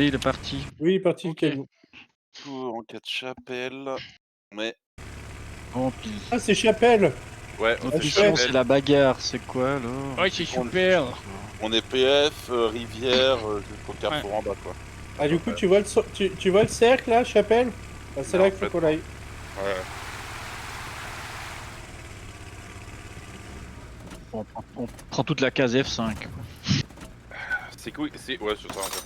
il est parti. Oui, il est parti le Ok. camion. En cas de chapelle. Mais. Bon, puis Ah, c'est Chapelle. Ouais, notre c'est mission, chouette. c'est la bagarre. C'est quoi, alors? Ouais, c'est qu'on- super. On est PF, rivière, jusqu'au carrefour en bas, quoi. Ah, du coup, tu vois le cercle là, Chapelle? Ah, c'est Non, là en qu'il faut fait, qu'on non. aille. Ouais. On prend toute la case F5. C'est cool. Ouais, c'est ça, en fait.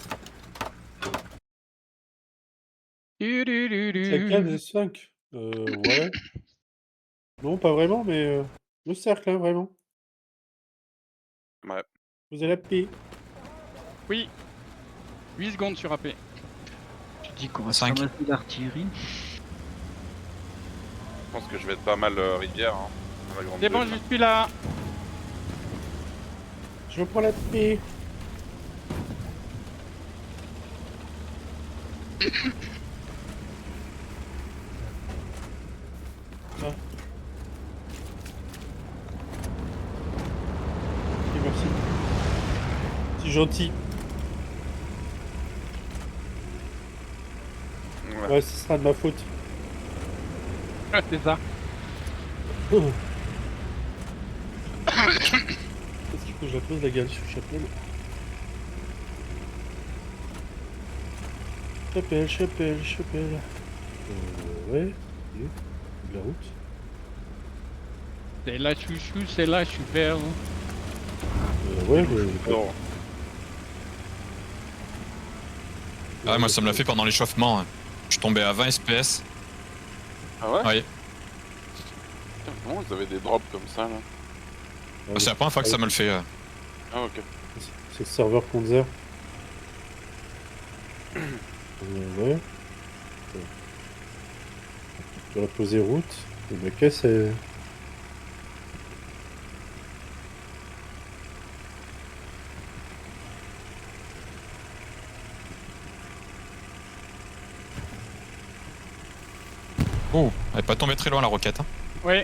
C'est laquelle, 5 ouais. Non, pas vraiment, mais le cercle, hein, vraiment. Ouais. Vous allez la paix. Oui. 8 secondes sur AP. Tu dis qu'on va se 5. ramasser l'artillerie? Je pense que je vais être pas mal rivière, hein. Dans la grande C'est bon, bulle, je là. suis là. Je prends la paix. Ah. Ok, merci. C'est gentil. Ouais. Ouais, ce sera de ma faute. C'est ça. Est-ce qu'il faut que je la pose la gueule sur Chapelle? Chapelle. Ouais. Ok. De la route. C'est là, chouchou, c'est là, super. Ouais, Non. Ah, moi, ça me l'a fait pendant l'échauffement. Hein. Je suis tombé à 20 FPS. Ah ouais? Ouais. Putain, comment vous avez des drops comme ça, là? C'est la première fois que ça me le fait. Ah, ok. C'est le serveur Konzer. Ouais. Je vais la poser route. Et ma caisse est... Oh, elle est pas tombée très loin la roquette. Hein. Oui.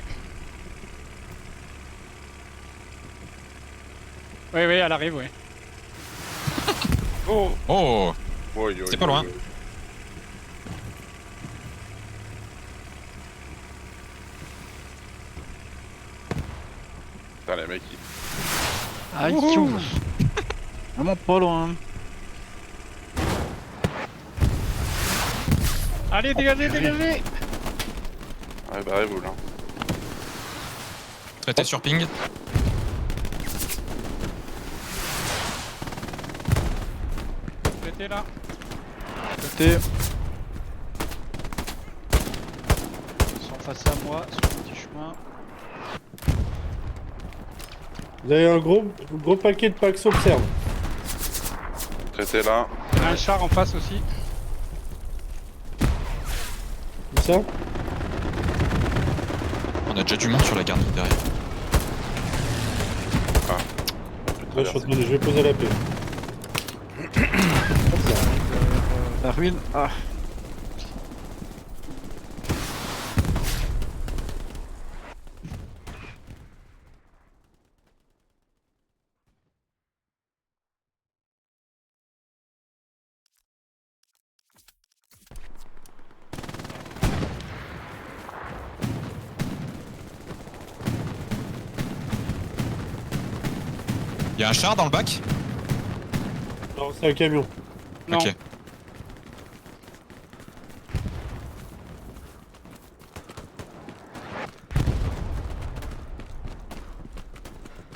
Oui, elle arrive, oui. Oh! Oh, Oi, oi, c'est pas loin. oi. Putain, les mecs, ils... Aïe, tchou. Vraiment pas loin. Allez, dégagez. Ouais, bah, vous, là. Traité sur ping. J'étais là. Côté. Ils sont face à moi, sur le petit chemin. Vous avez un gros paquet de packs observe. Traité là. Il y a un char en face aussi. Comme ça. On a déjà du monde sur la garnie derrière. Là, je vais poser la paix. La ruine. Ah. Y'a un char dans le bac? Non, c'est un camion. Non. Ok.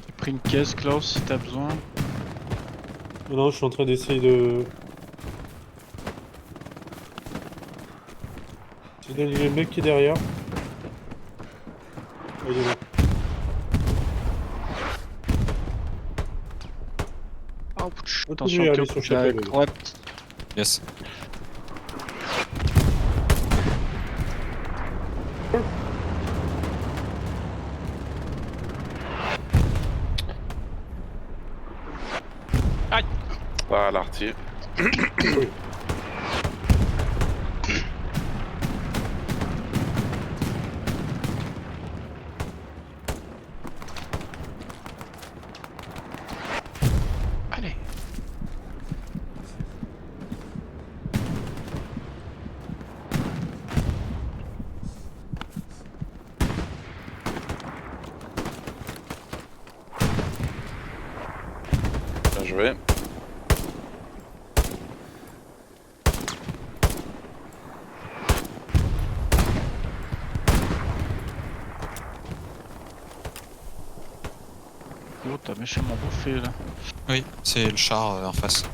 J'ai pris une caisse, Klaus, si t'as besoin. Non, je suis en train d'essayer de... J'ai donné le mec qui est derrière. Oh, il est là. Oh, ptsch, Continuez à attention, aller sur Chapelle, les gars. ouais. Yes. Ah, l'artier. Allez. joué. Oh, t'as méchamment bouffé là. Oui, c'est le char en face.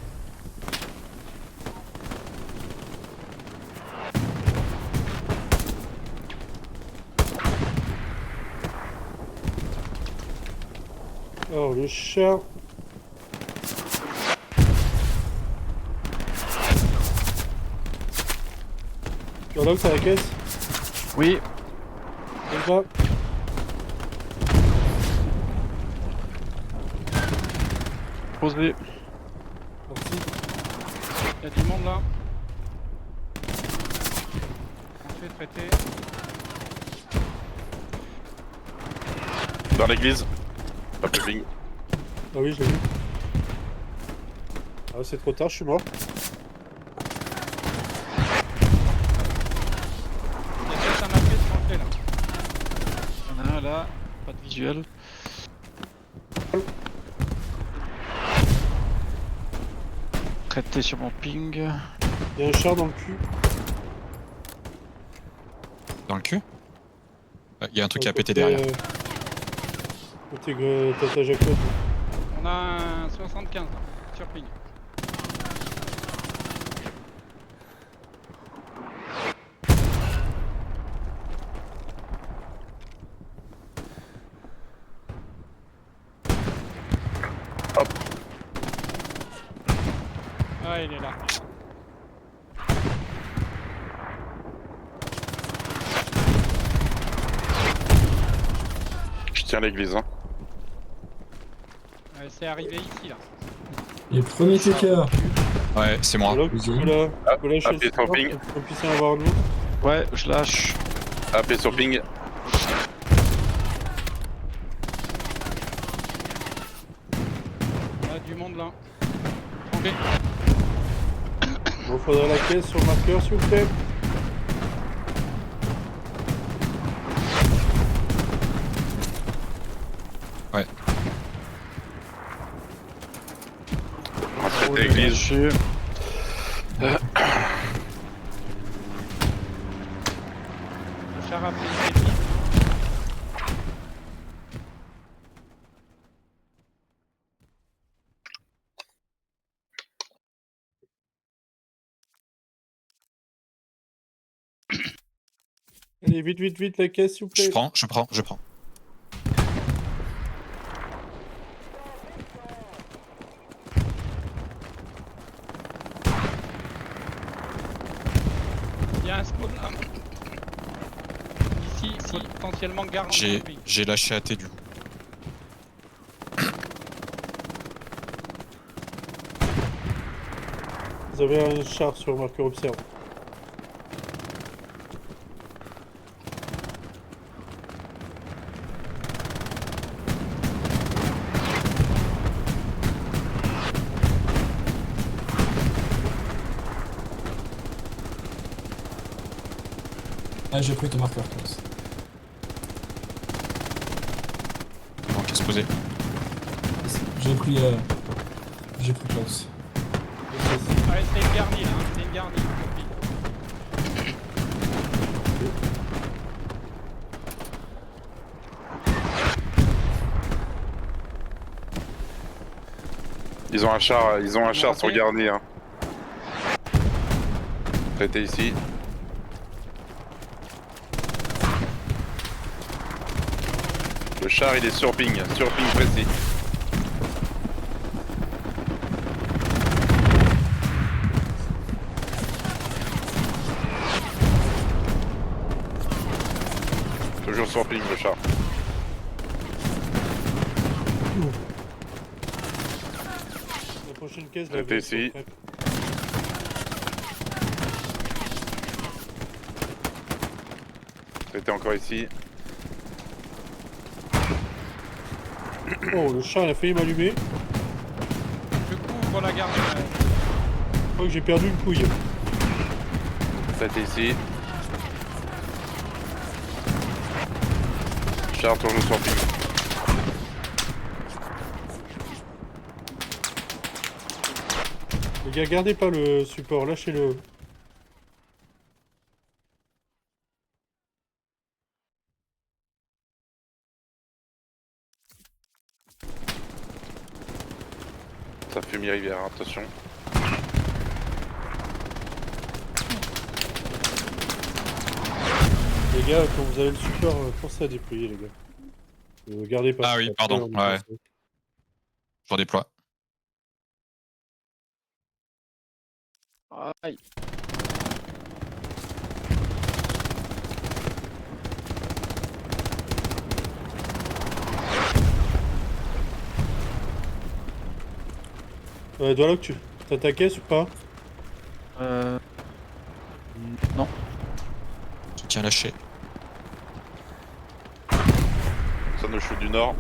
Alors, le chat. Sherlock, t'as la caisse? Oui, Comme ça. posé. Merci. Il y a du monde là. On fait traiter. Dans l'église. Pas plus ping. Ah oui, je l'ai vu. Ah, c'est trop tard, je suis mort. Il y a peut-être un appel de là. Il y en a un là, pas de visuel. Traité sur mon ping. Il y a un char dans le cul. Dans le cul? Il y a un truc qui a Côté, pété derrière. Côté Tata Jacob. On a un 75 là, sur ping. Hop. Ah, il est là. Je tiens l'église. Hein. Ouais, c'est arrivé ici là. Les premiers TK. Ouais, c'est moi. Sherlock, tu peux la lâcher appuyez sur ping. qu'on puisse en avoir nous. Ouais, je lâche. AP sur ping. Il y a du monde là. Tombé. Bon, faudrait la caisse sur le marqueur, s'il vous plaît. Ouais. On va traiter l'église. Lâché. Le char a pris une pépite. Allez, vite, vite, vite, la caisse, s'il vous plaît. Je prends. Il y a un spawn là. Ici, potentiellement garde. J'ai lâché AT du coup. Vous avez un char sur le marqueur observe. Ah, j'ai pris ton marqueur, Klaus. Bon, qu'est-ce se poser? J'ai pris Klaus. Ouais, c'est une garnie là, hein. C'est une garnie. Ils ont un char sur Garni. Hein. Traité ici. Le char il est sur ping précis. Toujours sur ping le char. La prochaine caisse, Traité la ici. Traité encore ici. Oh, le chat, il a failli m'allumer. Je couvre la garnie. Je crois que j'ai perdu une couille. Traité ici. Char toujours sur ping. Les gars, gardez pas le support, lâchez-le. Ça fume rivière, attention. Les gars, quand vous avez le support, pensez à déployer, les gars. Gardez pas. Ah oui, Après, pardon, on y ouais. pense. Je redéploie. Aïe. Doualoc, tu t'as ta caisse ou pas? Non. Je tiens lâché. Ça nous shoot du nord.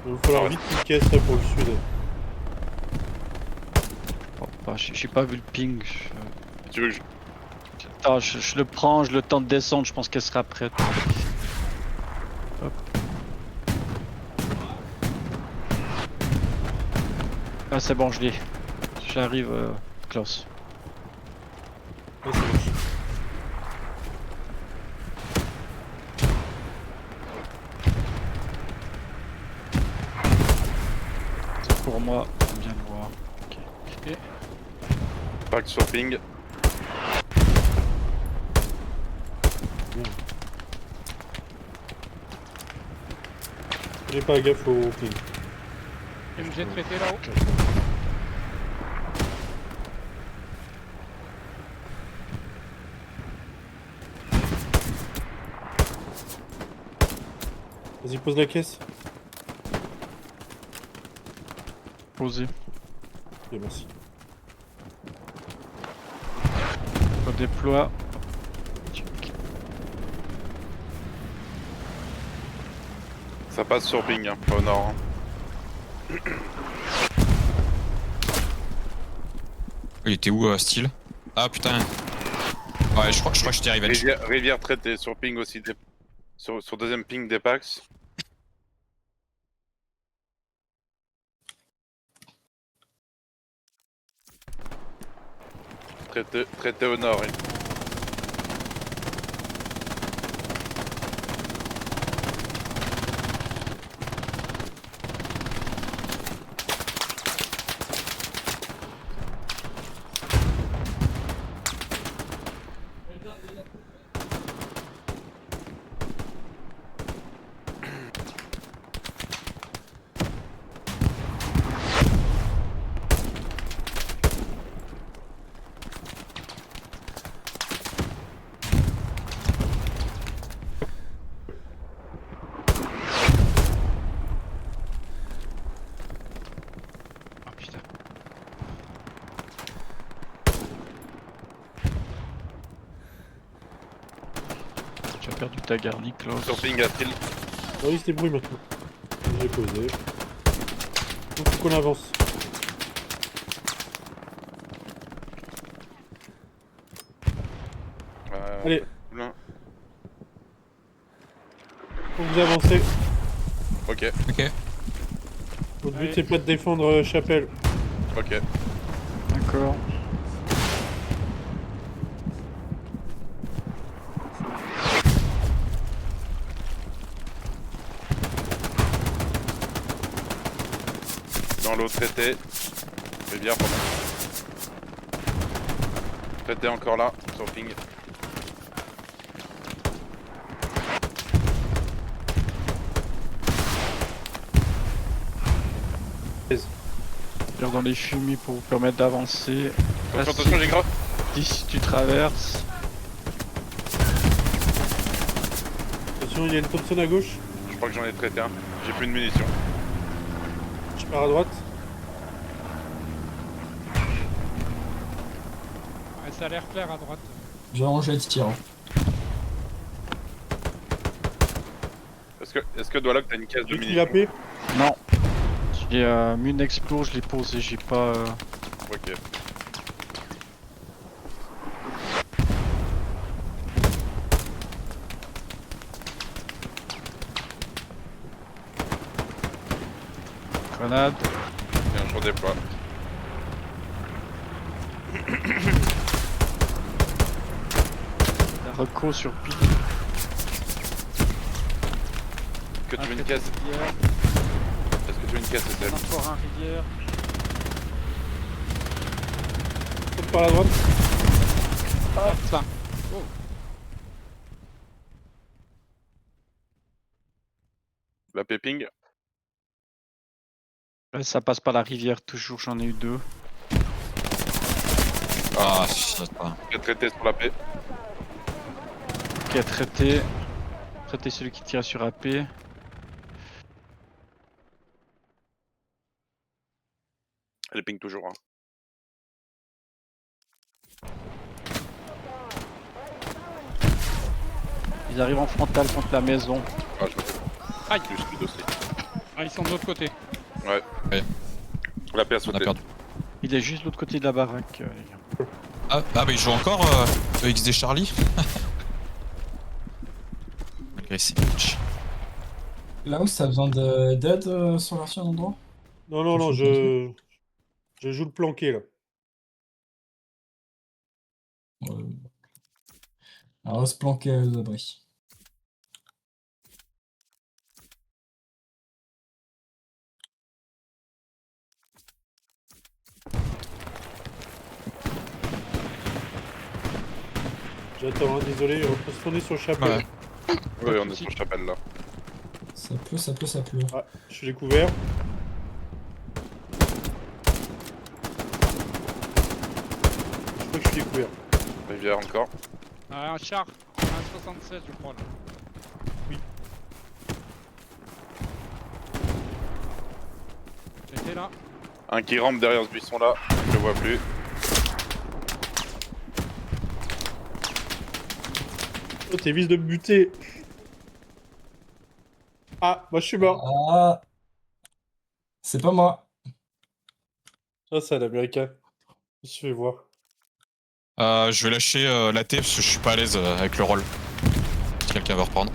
Il va falloir vite une caisse là pour le sud. Oh, bah, j'ai pas vu le ping. Tu veux que je... Attends, je le prends, je le tente de descendre, je pense qu'elle sera prête. Hop. Ah c'est bon, je l'ai. J'arrive, Klaus. Ouais, ça marche. C'est pour moi, on vient le voir. Ok. Ok. Pack sur ping. J'ai pas gaffe au ping. MG traité là-haut. Vas-y, pose la caisse. Posé. Ok, merci. Redéploie. Ça passe sur ping, hein, au nord. Hein. Il était où, Steel? Ah putain. Ouais, je crois que j'étais arrivé. Rivière traitée sur ping aussi. Sur deuxième ping des Pax. Traité au nord. Oui. Ah putain. Tu as perdu ta garni, Klaus. Sur ping à Trill. Ah oui, c'était bruit maintenant. J'ai posé. Donc, faut qu'on avance. Allez. Là. Faut que vous avancez. Ok, Ok. Votre but, Allez. c'est pas de défendre Chapelle. ok. D'accord. Dans l'eau traité. Rivière, pardon. Traité encore là, sur ping. Tire dans les fumis pour vous permettre d'avancer. Attention, j'ai grave. D'ici tu traverses. Attention, il y a une Thompson à gauche. Je crois que j'en ai traité un. J'ai plus de munitions. Je pars à droite. Ouais, ça a l'air clair à droite. J'ai rangé le tir. Est-ce que Doualoc t'as une caisse de J'ai pris munitions? la paix. Non. J'ai mis une explo, je l'ai posé, j'ai pas. Ok. Grenade. Bien, je redéploie. Reco sur ping. Que tu Un veux une traité caisse? rivière, Est-ce que tu veux une caisse, Estelle? un forain rivière. Saute par la droite. Ah, ça. Oh. La péping. Ça passe par la rivière toujours, j'en ai eu 2. Ah, shit. Ah. Qui a traité sur la paix. Ok, traité. Traité celui qui tire sur AP. Elle ping toujours. Hein. Ils arrivent en frontal contre la maison. Ah, je me fais Aïe. plus le dossier. Ah, ils sont de l'autre côté. Ouais. Ouais. La paix a On a sauté. perdu. Il est juste de l'autre côté de la baraque, les gars. Ah, bah il joue encore XD Charlie. Malgré ses glitches. Là où t'as besoin d'aide sur l'ancien endroit? Non, non, non, je joue le planqué là. Alors, on va se planquer aux abris. J'attends, hein, désolé, on peut se tourner sur le chapeau. Ouais. Oui, on est sur le chapelle là. Ça pleut, ça pleut, ça pleut. Ah, je suis découvert. Je crois que je suis découvert. Rivière encore. Ah, un char. Un 76, je crois. Là. Oui. J'étais là. Un qui rampe derrière ce buisson là. Je le vois plus. Oh, t'es vise de me buter. Ah, moi je suis mort. Ah! C'est pas moi. Ça, c'est l'américain. Je me suis fait voir. Je vais lâcher la T parce que je suis pas à l'aise avec le rôle. Si quelqu'un veut reprendre.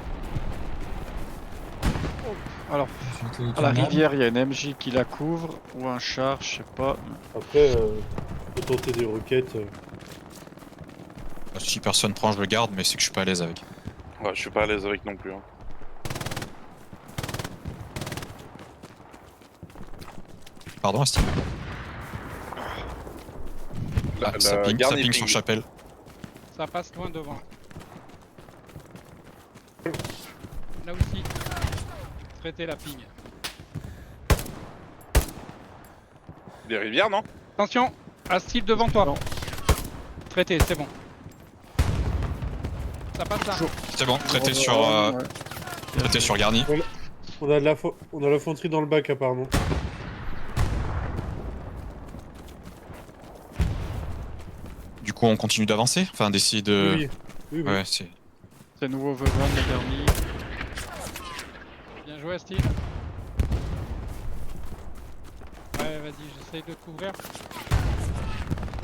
Alors, à la rivière, il y a une MJ qui la couvre, ou un char, je sais pas. Après, on peut tenter des requêtes. Si personne prend, je le garde, mais c'est que je suis pas à l'aise avec. Ouais, je suis pas à l'aise avec non plus. Hein. Pardon, Asti. Ah, ça ping garni sur chapelle. Ça passe loin devant. Là aussi. Traiter la ping. Des rivières, non? Attention, Astil devant toi. Non. Traité, c'est bon. Ça passe là. C'est bon, traité sur, Ouais. traité sur Garni. On a de l'infanterie dans le bac apparemment. Du coup, on continue d'avancer. Enfin, d'essayer de. Oui, oui, oui. Ouais, c'est. C'est nouveau Vegan, le dernier. Bien joué, Astil. Ouais, vas-y, j'essaye de couvrir.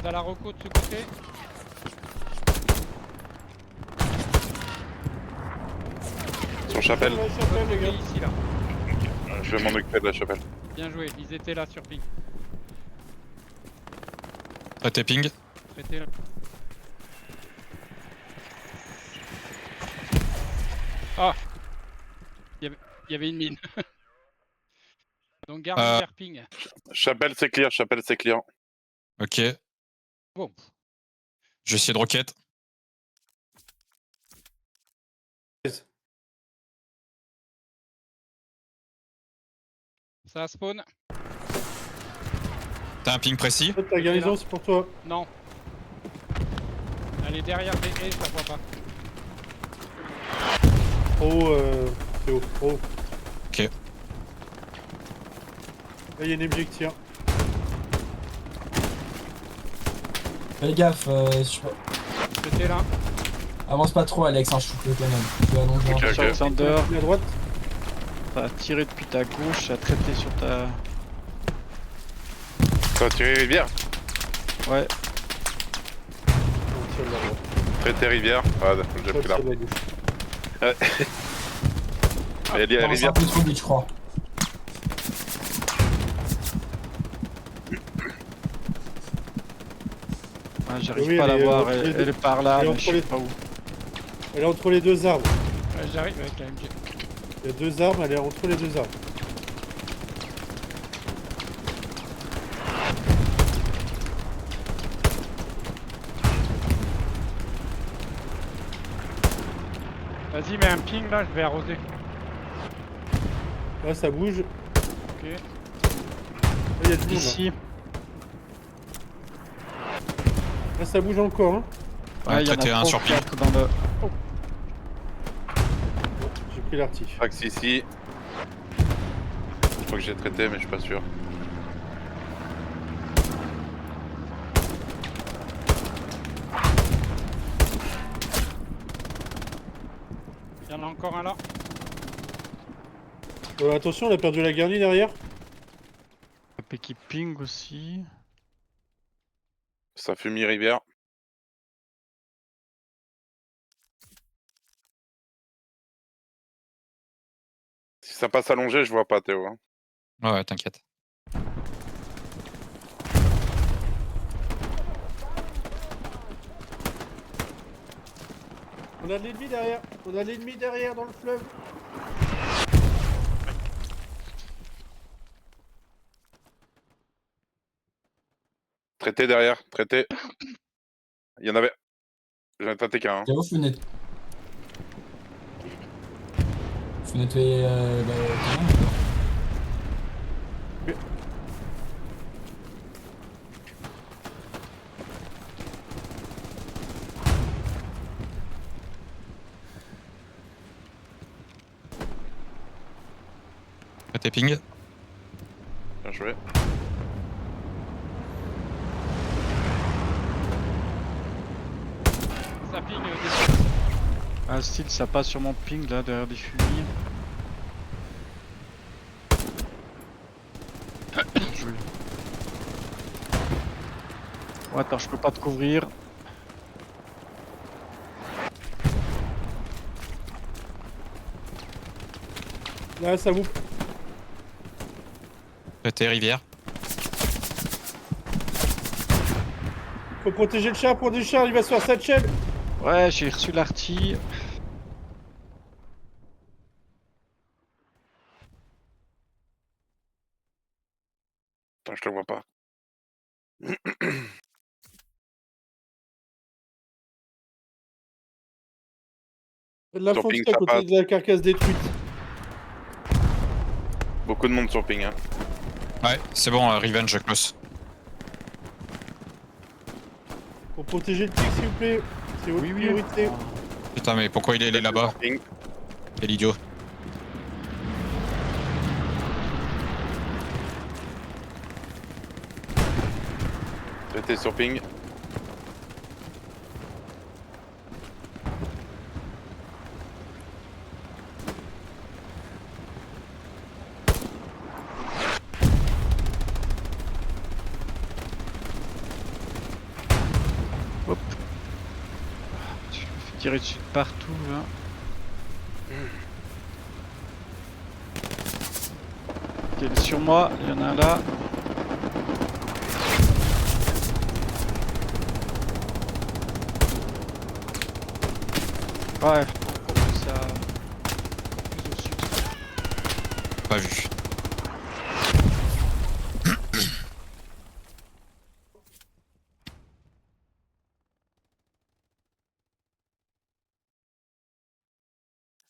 T'as la reco de ce côté. Sur chapelle. La chapelle, les Et gars. ici, là. Je vais m'en occuper de la chapelle. Bien joué, ils étaient là sur ping. Traité ping. Traité là. Ah, il y avait une mine. Donc garde vers ping. Chapelle, c'est clear. Chapelle, c'est clear. Ok. Bon. Je vais essayer de roquette. Ça spawn. T'as un ping précis? Ta garnison, c'est pour toi. Non. Elle est derrière des haies, je la vois pas. Oh, Théo, oh. Ok. Là, il y a une MG qui tire. Fais gaffe, J'étais là. avance pas trop, Alex, hein, je shoot le canon. Tu vas loin. Ok, ok. Alexander, À droite. t'as tiré depuis ta gauche, t'as traité sur ta. Ça a tiré rivière. Ouais, On tire de la droite. Traité rivière. Ah, j'ai On pris tire l'arme. de la gauche. Elle est à Non, c'est un rivière. peu trop vite, je crois. ah, j'arrive Oui, pas à la elle est, voir, elle est- elle est par là, elle est mais entre je sais les- pas où. Elle est entre les deux arbres. Ouais, j'arrive avec la MG. Il y a deux arbres, elle est entre les deux arbres. Vas-y, mets un ping là, je vais arroser. Là, ça bouge. Là, Ok. il y a du monde. Ici. Là, ça bouge encore. Hein. Ouais, il y en traité a un trois sur ou ping. quatre dans le. J'ai pris l'arty. Axe ici. Je crois que j'ai traité, mais je suis pas sûr. Il y en a encore un là. Attention, on a perdu la garnie derrière. AP qui ping aussi. Ça fume rivière. Si ça passe allongé, je vois pas Théo. Hein. Ouais, t'inquiète. On a de l'ennemi derrière. On a de l'ennemi derrière dans le fleuve. Traité derrière, traité. Il y en avait. J'en ai traité qu'un. Hein. Théo, faut nettoyer le terrain. Traité ping. Bien joué. Ça ping dessus. Ah, style, ça passe sur mon ping là, derrière des fumiers. Joli. Oh, attends, je peux pas te couvrir. Là, ça vous. Traité rivière. Faut protéger le chat, il va se faire sa chaîne. Ouais, j'ai reçu l'arty. Attends, je le vois pas. De la Sur fonte ping, à ça côté passe. de la carcasse détruite. Beaucoup de monde sur ping. Hein. Ouais, c'est bon, revenge close. Pour protéger le tic, s'il vous plaît. C'est votre priorité. Putain, mais pourquoi il est là-bas? Sur ping. Quel idiot. Traité sur ping. Hop. Je me fais tirer dessus de partout là. Ok, il est sur moi, il y en a un là. Ouais, encore ça. Plus au sud. Pas vu.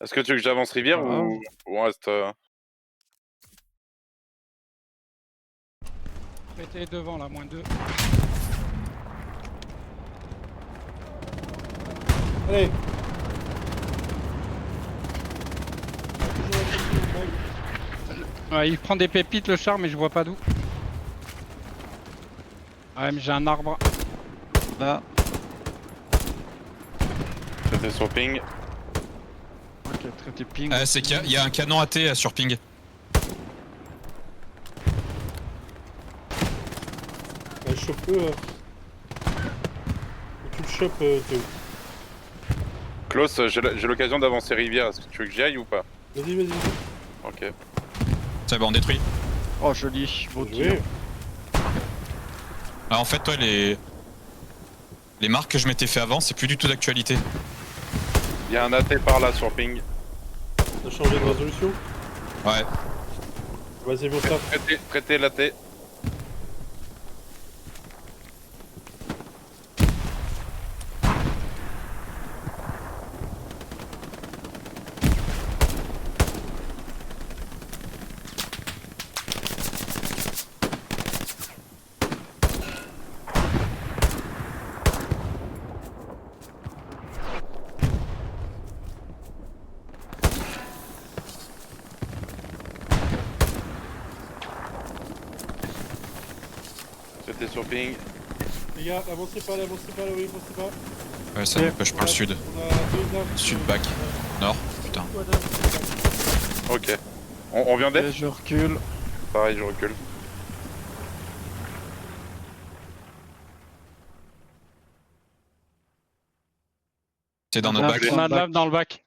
Est-ce que tu veux que j'avance rivière Ah. ou on reste. Mettez devant là, -2. Allez. Ouais, il prend des pépites le char, mais je vois pas d'où. Ouais, mais j'ai un arbre. Là. Traité sur ping. Ok, traité ping. C'est qu'il y a un canon AT sur ping. Ouais, chope-le. Tu le chopes, Théo. Klaus, j'ai l'occasion d'avancer rivière. Est-ce que tu veux que j'y aille ou pas? Vas-y, vas-y. Ok. C'est bon, détruit. Oh, joli, beau Bien tir. joué. Ah, en fait, toi, les marques que je m'étais fait avant, c'est plus du tout d'actualité. Il y a un AT par là sur ping. T'as changé de résolution? Ouais. Vas-y, bon ça. Traitez l'AT. Traitez sur ping. Les gars, avancez pas, oui, avancez pas. Ouais, ça n'empêche pas le sud. On a deux armes. Sud back. Nord, putain. Ok. On vient Et d'être. je recule. Pareil, je recule. C'est dans notre back. Dans On a le de lave dans le bac.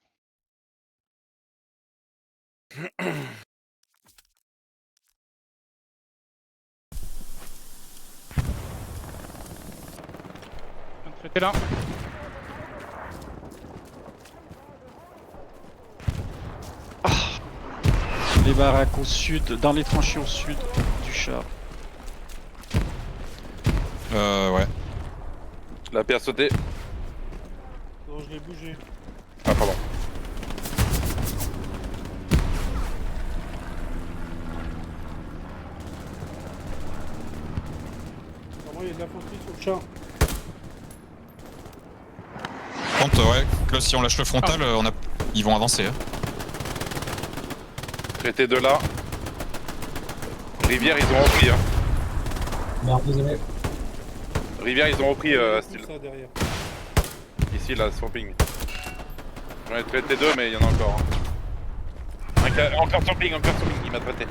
On va traiter là. Les baraques au sud, dans les tranchées au sud du char. Ouais. La pierre sautée. Non, je l'ai bougé. Ah, pardon. Apparemment, il y a de l'infanterie sur le char. Par contre, ouais, là, si on lâche le frontal, ils vont avancer. Hein. Traitez de là. Rivière, ils ont repris. Hein. Merde, désolé. Rivière, ils ont repris style. Ça derrière. Ici, là, sur ping. J'en ai traité deux, mais il y en a encore. Hein. Encore sur ping, il m'a traité.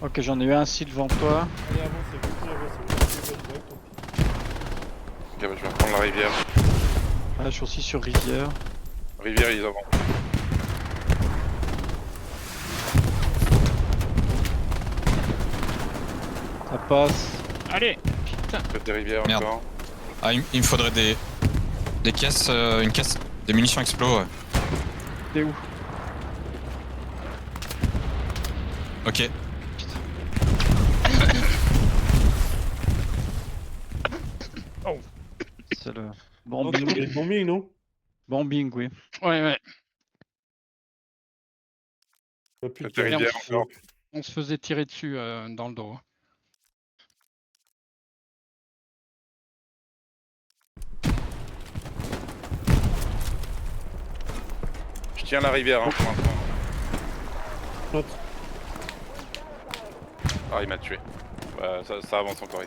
Ok, j'en ai eu un ici devant toi. Allez, avancez, continuez, avancez. Ok, bah, je vais reprendre la rivière. Ouais, je suis aussi sur rivière. Rivière, ils avancent. Ça passe. Allez. Putain. Traité rivière Merde. encore. Ah, il me faudrait des caisses, une caisse, des munitions explo. Ouais. T'es où? Ok. C'est le Non, il y a bombing. le bombing, non? Bombing, oui. Ouais. Il y a plus de Traité carrière. rivière encore. On se faisait tirer dessus dans le dos. Je tiens la rivière hein, pour l'instant. Note. Ah, il m'a tué. Bah, ça avance encore.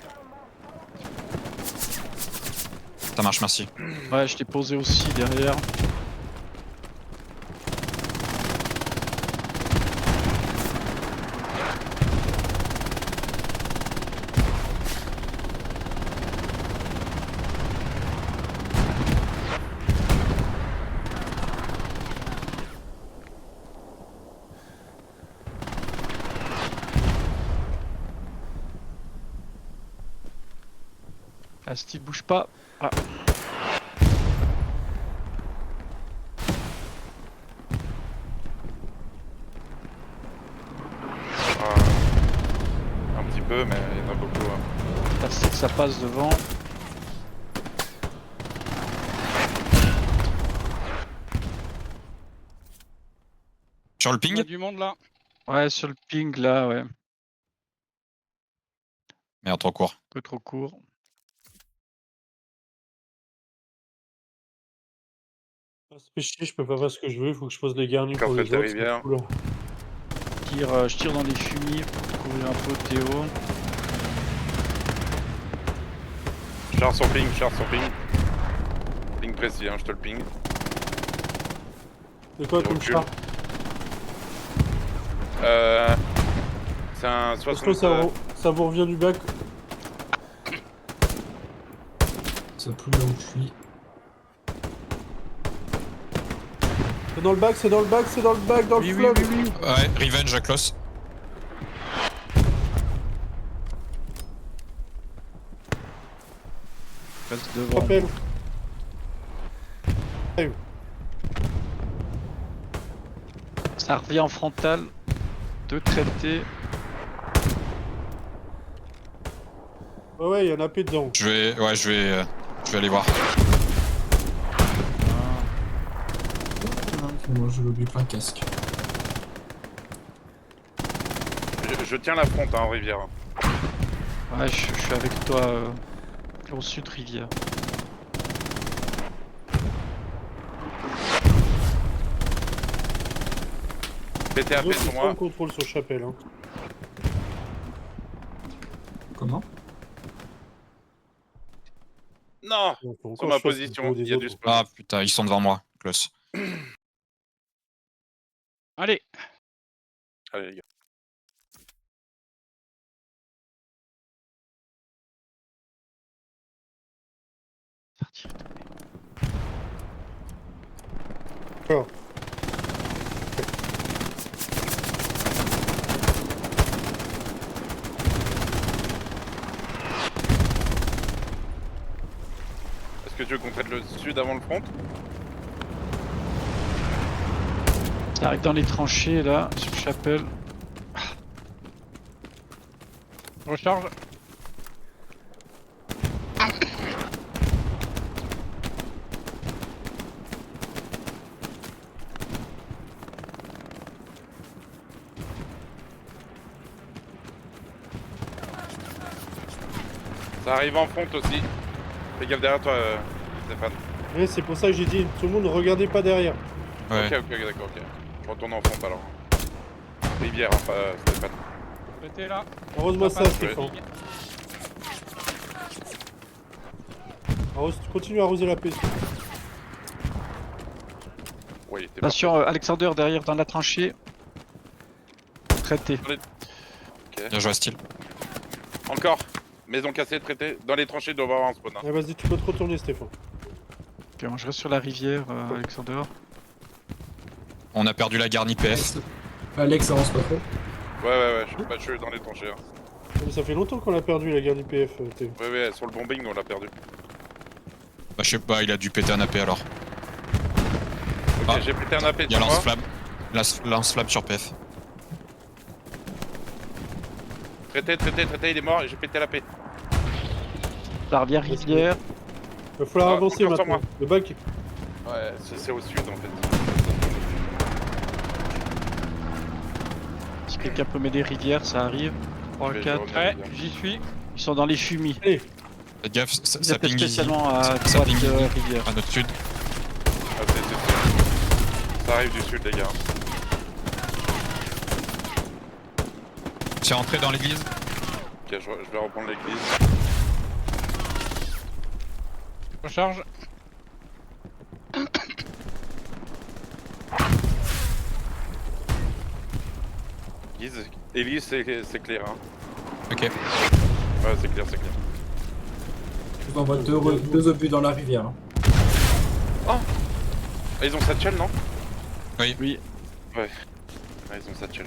Ça marche, merci. Ouais, je t'ai posé aussi derrière. Ah, Steve, bouge pas. Ah. Un petit peu, mais il y en a beaucoup. Hein. Là, c'est que ça passe devant. Sur le Il y ping? a du monde là. Ouais, sur le ping là, ouais. Un Merde, trop court. peu trop court. Ah, ça fait chier, je peux pas faire ce que je veux, faut que je pose les garnis pour Encore les traité autres. c'est rivière. fou, là. Je tire dans les fumiers pour couvrir un peu Théo. Char sur ping. Ping précis, hein, je te le ping. De quoi Je comme recule. char? C'est un Est-ce que 60. ça vous revient du bac? C'est plus là où je suis. C'est dans le bac, dans Oui, le oui, fleuve. oui, oui. Ouais, revenge à close. Reste devant. Rappel. Ça revient en frontal. 2 traités. Ouais, il y en a plus dedans. Je vais aller voir. Moi, je l'oublie plein casque. Je tiens la fronte hein, en rivière. Ouais, je suis avec toi au sud rivière. PTAP L'autre, sur il moi. prend contrôle sur Chapelle. Hein. Comment? Non, Donc, faut encore sur ma que je fasse le position, tour des il y a du autres. spawn. Ah putain, ils sont devant moi, close. Allez, Allez les gars. D'accord. Est-ce que tu veux qu'on traite le sud avant le front? Ça arrive dans les tranchées là, sur Chapelle. recharge. Ça arrive en front aussi. Fais gaffe derrière toi, Stéphane. Ouais, c'est pour ça que j'ai dit, tout le monde ne regardez pas derrière. Ouais. Ok, d'accord, ok. Je retourne en front alors. Rivière, hein, pas Stéphane. Traité là. Heureusement ça, Passe, Stéphane. ligne. Continue à arroser la paix. Oui, il était Attention, Alexander derrière dans la tranchée. Traité. Bien joué, style. Encore. Maison cassée, traitée. Dans les tranchées, il doit y avoir un spawn. Hein. Ah, vas-y, tu peux te retourner, Stéphane. Ok, moi je reste sur la rivière, Alexander. On a perdu la garnie PF. Alex avance pas trop. Ouais, je suis dans les tranchées. Hein. Mais ça fait longtemps qu'on a perdu la guerre du PF, Théo. Ouais, sur le bombing, on l'a perdu. Bah je sais pas, il a dû péter un AP alors. Ok, Ah. j'ai pété un AP Il y a sur moi. lance-flamme. Lance-flamme sur PF. Traité, il est mort et j'ai pété la paix. Ça revient rivière. Il va falloir Ah, avancer encore sur maintenant. moi. Le bac, Ouais, c'est au sud en fait. Si quelqu'un peut m'aider rivière, ça arrive. 3, Je vais 4. revenir. Ouais, bien. j'y suis. Ils sont dans les fumis. allez, Faites gaffe, ça Vous êtes ping ici. spécialement à Ça droite ping de ici. rivière. À notre sud. Ah, ça arrive du sud, les gars. C'est rentré dans l'église. Ok, je vais reprendre l'église. Recharge. Élise, c'est clair. Hein. Ok. Ouais, c'est clair. Je vous envoie deux obus dans la rivière. Ah, ils ont satchel, non? Oui. Ouais, ils ont satchel.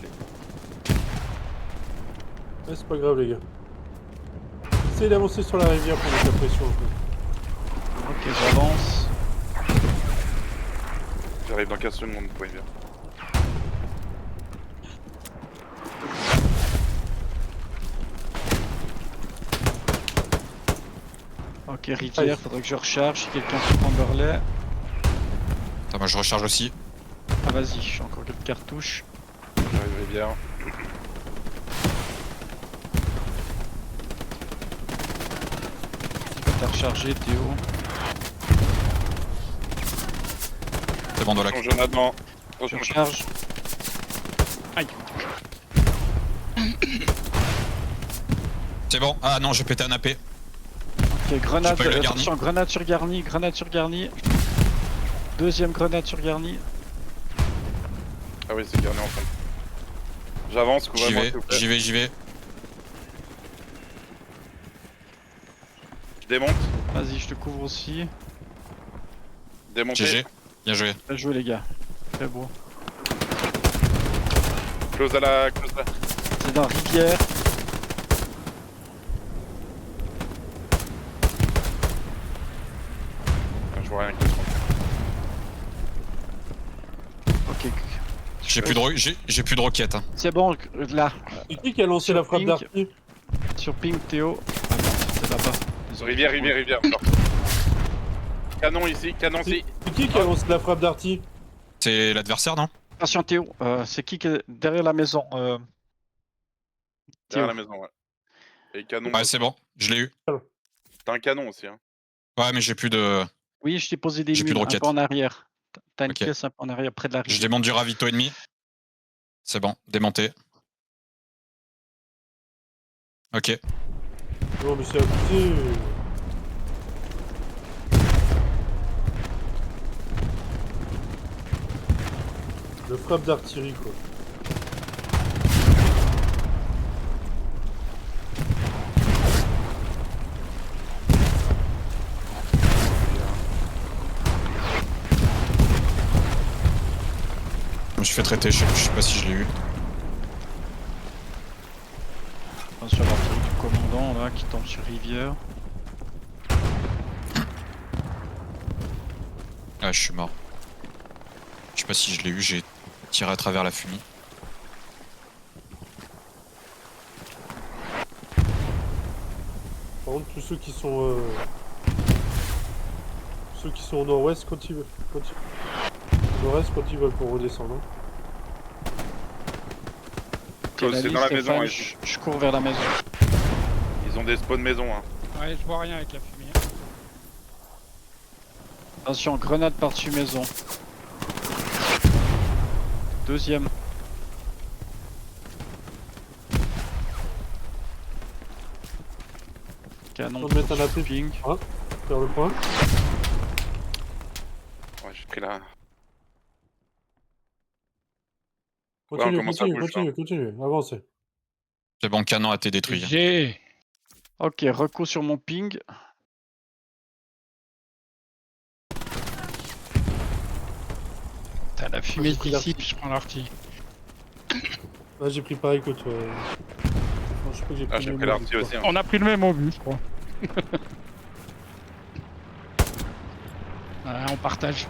ouais, c'est pas grave, les gars. Essayez d'avancer sur la rivière pour mettre la pression un peu. Ok, j'avance. J'arrive dans 15 secondes, vous pouvez bien. Ok, rivière, faudrait que je recharge. Si quelqu'un peut prendre le relais. Attends, moi je recharge aussi. Ah, vas-y, j'ai encore quelques cartouches. J'arrive bien. T'as rechargé, Théo. C'est bon, dans la Attention, Jonathan. Je Attention, recharge. Aïe. C'est bon. Ah non, j'ai pété un AP. Ok, grenade, J'ai pas eu la attention, grenade sur garni. Deuxième grenade sur garni. Ah oui, c'est garni en fond. J'avance, J'y couvrez-moi, vais, s'il vous plaît. j'y vais. Je démonte. Vas-y, je te couvre aussi. Démonté. GG. Bien joué. Bien joué, les gars. Très beau. Close à la... C'est dans rivière. J'ai plus de roquettes. Hein. C'est bon, là, C'est qui a lancé Sur la frappe Pink. d'artillerie? sur ping Théo. Ah non, c'est là-bas. Désolé. Rivière. Nord. Canon ici, canon ici. C'est qui a lancé la frappe d'artillerie? C'est l'adversaire, non? Attention Théo, c'est qui est derrière la maison Théo. Derrière la maison, ouais. Et canon. Ouais, c'est bon, je l'ai eu. T'as un canon aussi, hein. Ouais, mais j'ai plus de. Oui, je t'ai posé des J'ai plus mines de un roquettes. peu en arrière. T'as une Ok. pièce un peu en arrière, près de la Je rivière. démonte du ravito ennemi. C'est bon, démonté. Ok. Non, mais c'est abusé. Le frappe d'artillerie, quoi. Je me suis fait traiter, je sais pas si je l'ai eu. Sur l'artillerie du commandant là qui tombe sur rivière. Ah, je suis mort. Je sais pas si je l'ai eu, j'ai tiré à travers la fumée. Par contre, tous ceux qui sont... Ceux qui sont au nord-ouest, quand ils veulent... Au nord-est, quand ils veulent pour redescendre. Hein. C'est dans la maison, Stéphane, ouais. je cours vers la maison. Ils ont des spawns maison, hein. Ouais, je vois rien avec la fumée. Attention, grenade par-dessus maison. Deuxième. Canon On va mettre un appui. ping. Faire le point. Ouais, j'ai pris la. Continue, commence à bouger, continue. Avancez. C'est bon, le canon a été détruit. J'ai. Ok, reco sur mon ping. T'as la fumée j'ai pris d'ici, puis je prends l'artillerie. Là, j'ai pris pareil que toi. Enfin, je crois que j'ai Ah, j'ai le pris même l'artillerie obus, aussi, hein. On a pris le même obus, je crois. Ouais, on partage.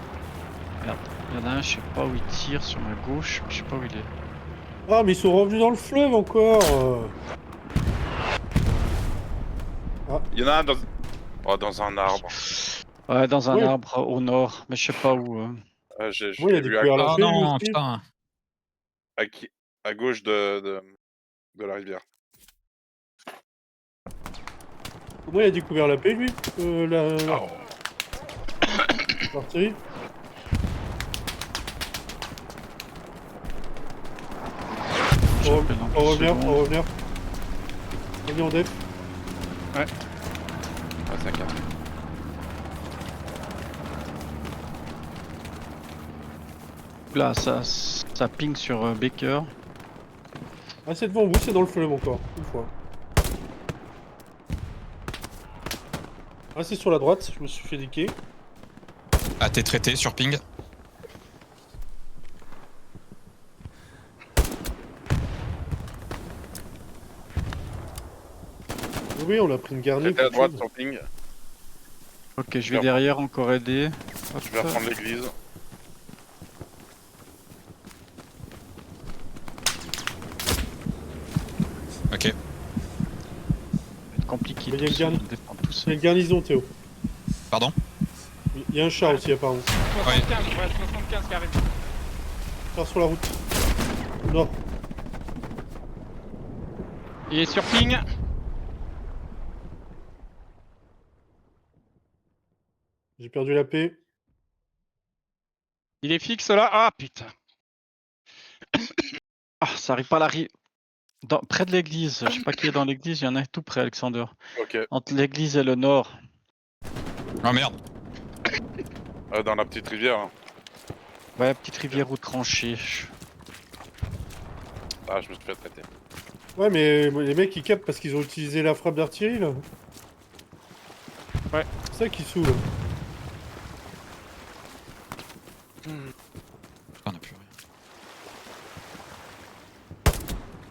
Il y en a un, je sais pas où il tire sur ma gauche, je sais pas où il est. quoi. Ah, mais ils sont revenus dans le fleuve encore. Il y en a un dans. Oh, dans un arbre. Ouais, dans un Oui. arbre au nord, mais je sais pas où. J'ai Oui, il a vu découvert la Ah paix, lui non, aussi. putain. à gauche de la rivière. Comment il a découvert la paix, lui Oh. L'artillerie. J'appelle en Faut plus revenir, seconde. faut revenir. Revenez en def. Ah, c'est un cap. Là, ça ping sur Baker. Ah, c'est devant vous, c'est dans le fleuve encore. Une fois. Ah, c'est sur la droite, je me suis fait niquer. Ah, t'es traité sur ping. Oui, on a pris une garnie. Traité à quelque droite chose. sur ping. Ok, je vais Super. derrière encore aider. Hop, Je vais reprendre l'église. Ok. ça va être compliqué. Mais il y a tout une seul, garni- on défend tout Il y a seul. une garnison, Théo. Pardon? Il y a un char aussi, apparemment. 75, ouais, 75 qui arrive. Char sur la route. Au nord. Il est sur ping. J'ai perdu la paix. Il est fixe là. Ah putain. Ah, ça arrive pas à la rive. Près de l'église, je sais pas qui est dans l'église, il y en a tout près, Alexander. Ok. Entre l'église et le nord. Oh merde. Dans la petite rivière. Hein. Ouais, petite rivière ou tranchée. Ah, je me suis fait traiter. Ouais, mais les mecs, ils capent parce qu'ils ont utilisé la frappe d'artillerie, là. Ouais. C'est ça qui saoule. On a plus rien.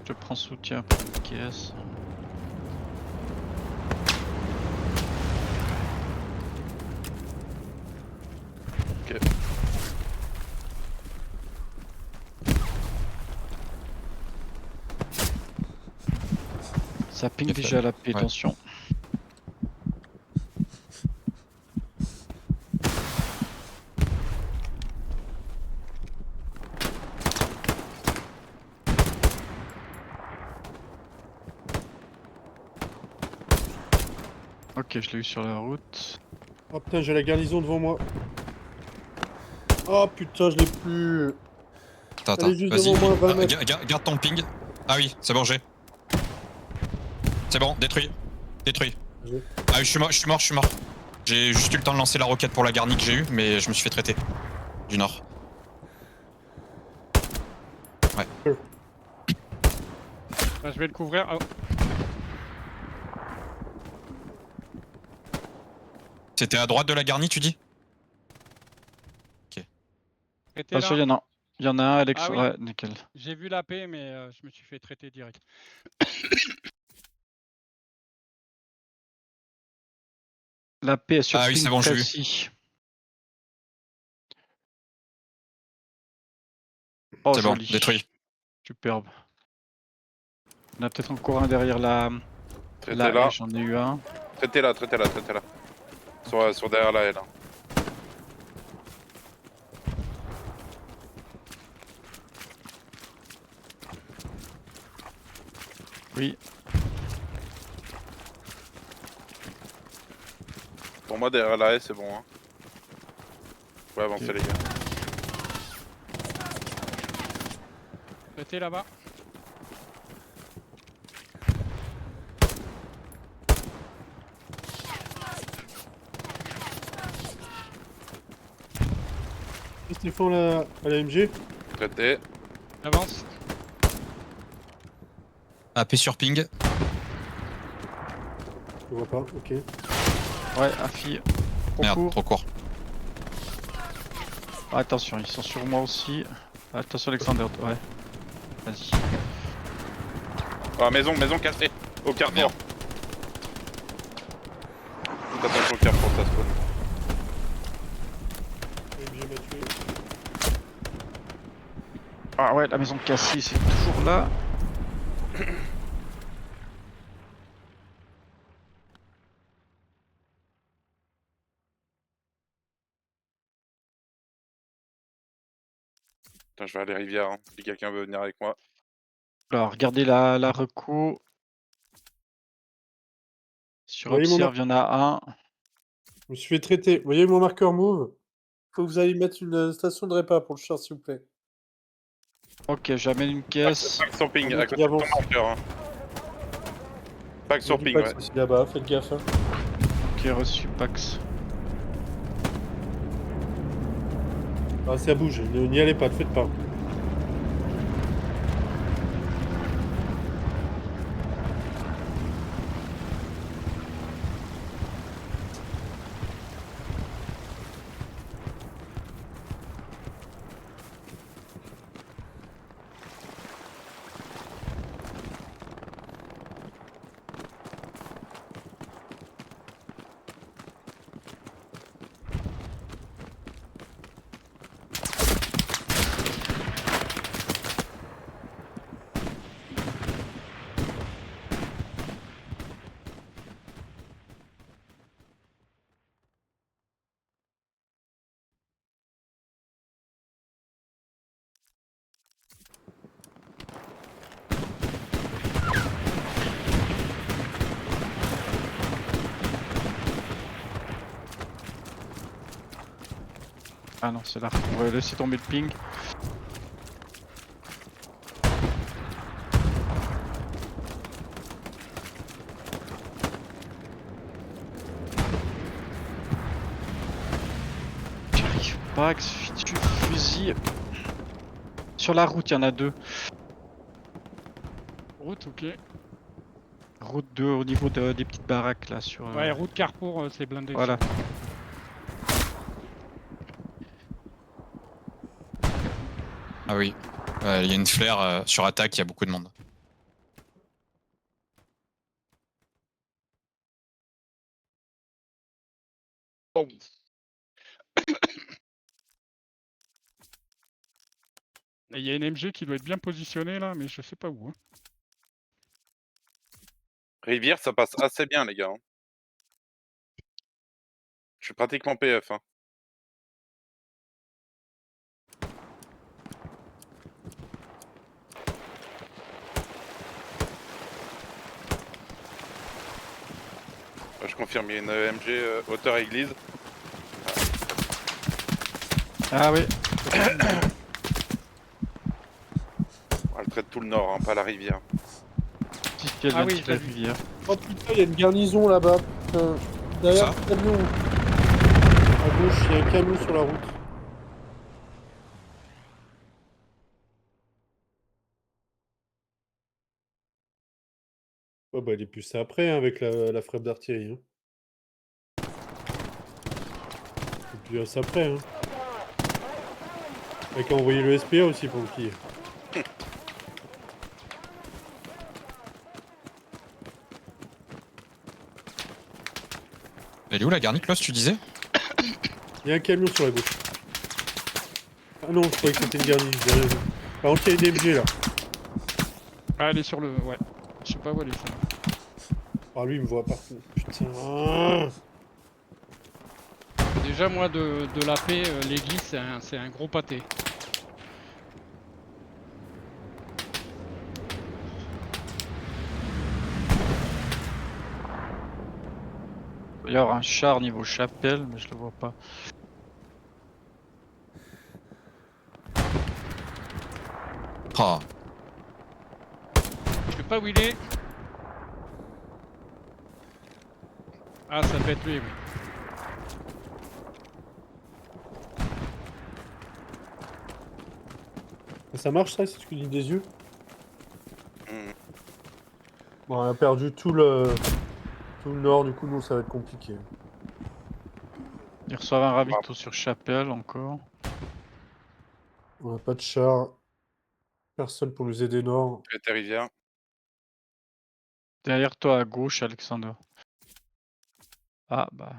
Je prends soutien pour une caisse. Ok. Ça ping Il a fait- déjà la paix, ouais. attention. Ok, je l'ai eu sur la route. Oh putain, j'ai la garnison devant moi. Oh putain, je l'ai plus. Attends, Elle est attends. juste Vas-y. devant moi, 20 Ah, mètres. garde ton ping. Ah oui, c'est bon, j'ai. C'est bon, détruit. Détruit. J'ai. Ah oui, je suis mort. J'ai juste eu le temps de lancer la roquette pour la garnie que j'ai eue, mais je me suis fait traiter. Du nord. Bah, je vais le couvrir. Oh, C'était à droite de la garnie, tu dis? traité Attention, là. il y en a un, Alex. Ah oui. Ouais, nickel. J'ai vu la paix, mais je me suis fait traiter direct. La paix est sur Ah oui, ping c'est bon, j'ai vu. précis. Oh, C'est bon, joli. détruit. Superbe. Il y en a peut-être encore un derrière la Traité haie, là. j'en ai eu un. Traité là. Sur derrière la haie là. Oui. Pour moi, derrière la haie, c'est bon. Hein. Ouais, avancez Ok. les gars. Traité là-bas. Qu'est-ce qu'ils font là à la MG? Traité. Avance. AP sur ping. Je vois pas, ok. Ouais, Afi. Au Merde, court. trop court. Attention, ils sont sur moi aussi. Attention, Alexander. Ouais. Vas-y. Ah, maison cassée. Au carrefour. Merde. Faites attention au carrefour, ça spawn. La MG m'a tué. Ah ouais, la maison de Cassis, c'est toujours là. Putain, je vais aller rivière. Hein. Si quelqu'un veut venir avec moi. Alors, regardez la reco. Sur Voyez mon Observe, il y en a un. Je me suis fait traiter. Vous voyez mon marqueur move? Faut que vous alliez mettre une station de répa pour le char, s'il vous plaît. Ok, j'amène une caisse. Pack sur ping, Un à autre côté de ton avance. marqueur. Hein. Pack Il y a sur du ping, Pax ouais. aussi là-bas, faites gaffe. Hein. Ok, reçu Pax. Ah, ça bouge, n'y allez pas, ne faites pas. Ah non, c'est là. On va laisser tomber le ping. J'arrive pas, que du fusil. Sur la route, il y en a deux. Route, ok. Route 2 au niveau des petites baraques là sur. Ouais, route Carrefour, c'est blindé. Voilà. Ah oui. Il y a une flaire sur attaque, il y a beaucoup de monde. Et il y a une MG qui doit être bien positionnée là, mais je sais pas où. Hein. Rivière, ça passe assez bien, les gars. Hein. Je suis pratiquement PF. Hein. Je confirme, il y a une MG hauteur église. Ah oui. Elle traite tout le nord, hein, pas la rivière. Si tu Ah oui, la je l'ai vu. rivière. Oh putain, il y a une garnison là-bas. Putain. Derrière Ça le camion. À gauche, il y a un camion sur la route. Oh bah il est plus après hein, avec la frappe d'artillerie. Hein. Et puis ça après. Hein. Et qui a envoyé le SPA aussi pour le piller. Elle est où la garnique, Lost, tu disais? Il y a un camion sur la gauche. Ah non, je croyais que c'était une garniche. Par contre, il y a une MG là. Ah, elle est sur le... Ouais. Je sais pas où elle est. Ça. Ah lui, il me voit partout. Putain. Ah. Déjà, moi, de la paix, l'église, c'est un gros pâté. Il y aura un char niveau chapelle, mais je le vois pas. Ah, Je sais pas où il est. Ah, ça peut être lui, oui. Ça marche ça, si tu clignes des yeux? Hmm. Bon, on a perdu tout le nord, du coup, nous, ça va être compliqué. Ils reçoivent un ravito sur chapelle encore. On n'a pas de char. Personne pour nous aider nord. Traite la rivière. Derrière toi à gauche, Alexander. Ah bah.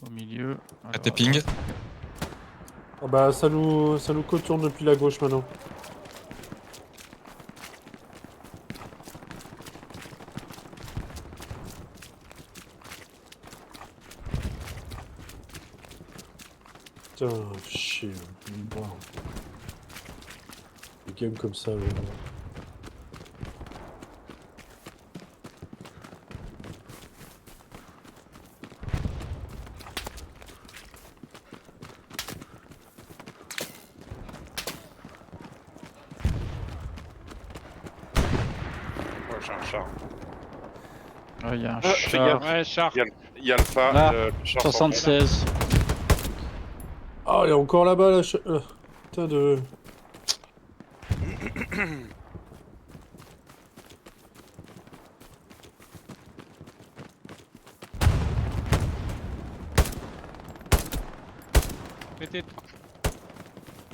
Au milieu. à tes ping. Ah bah, ça nous contourne depuis la gauche maintenant. Putain, chier. Bon. Des games comme ça, Ouais, j'ai un char. Il y a un fais char. gaffe. Ouais, char. Il y a Alpha, Là, le char sur 76. Ah, elle est encore là-bas, là. Putain de... Mettez...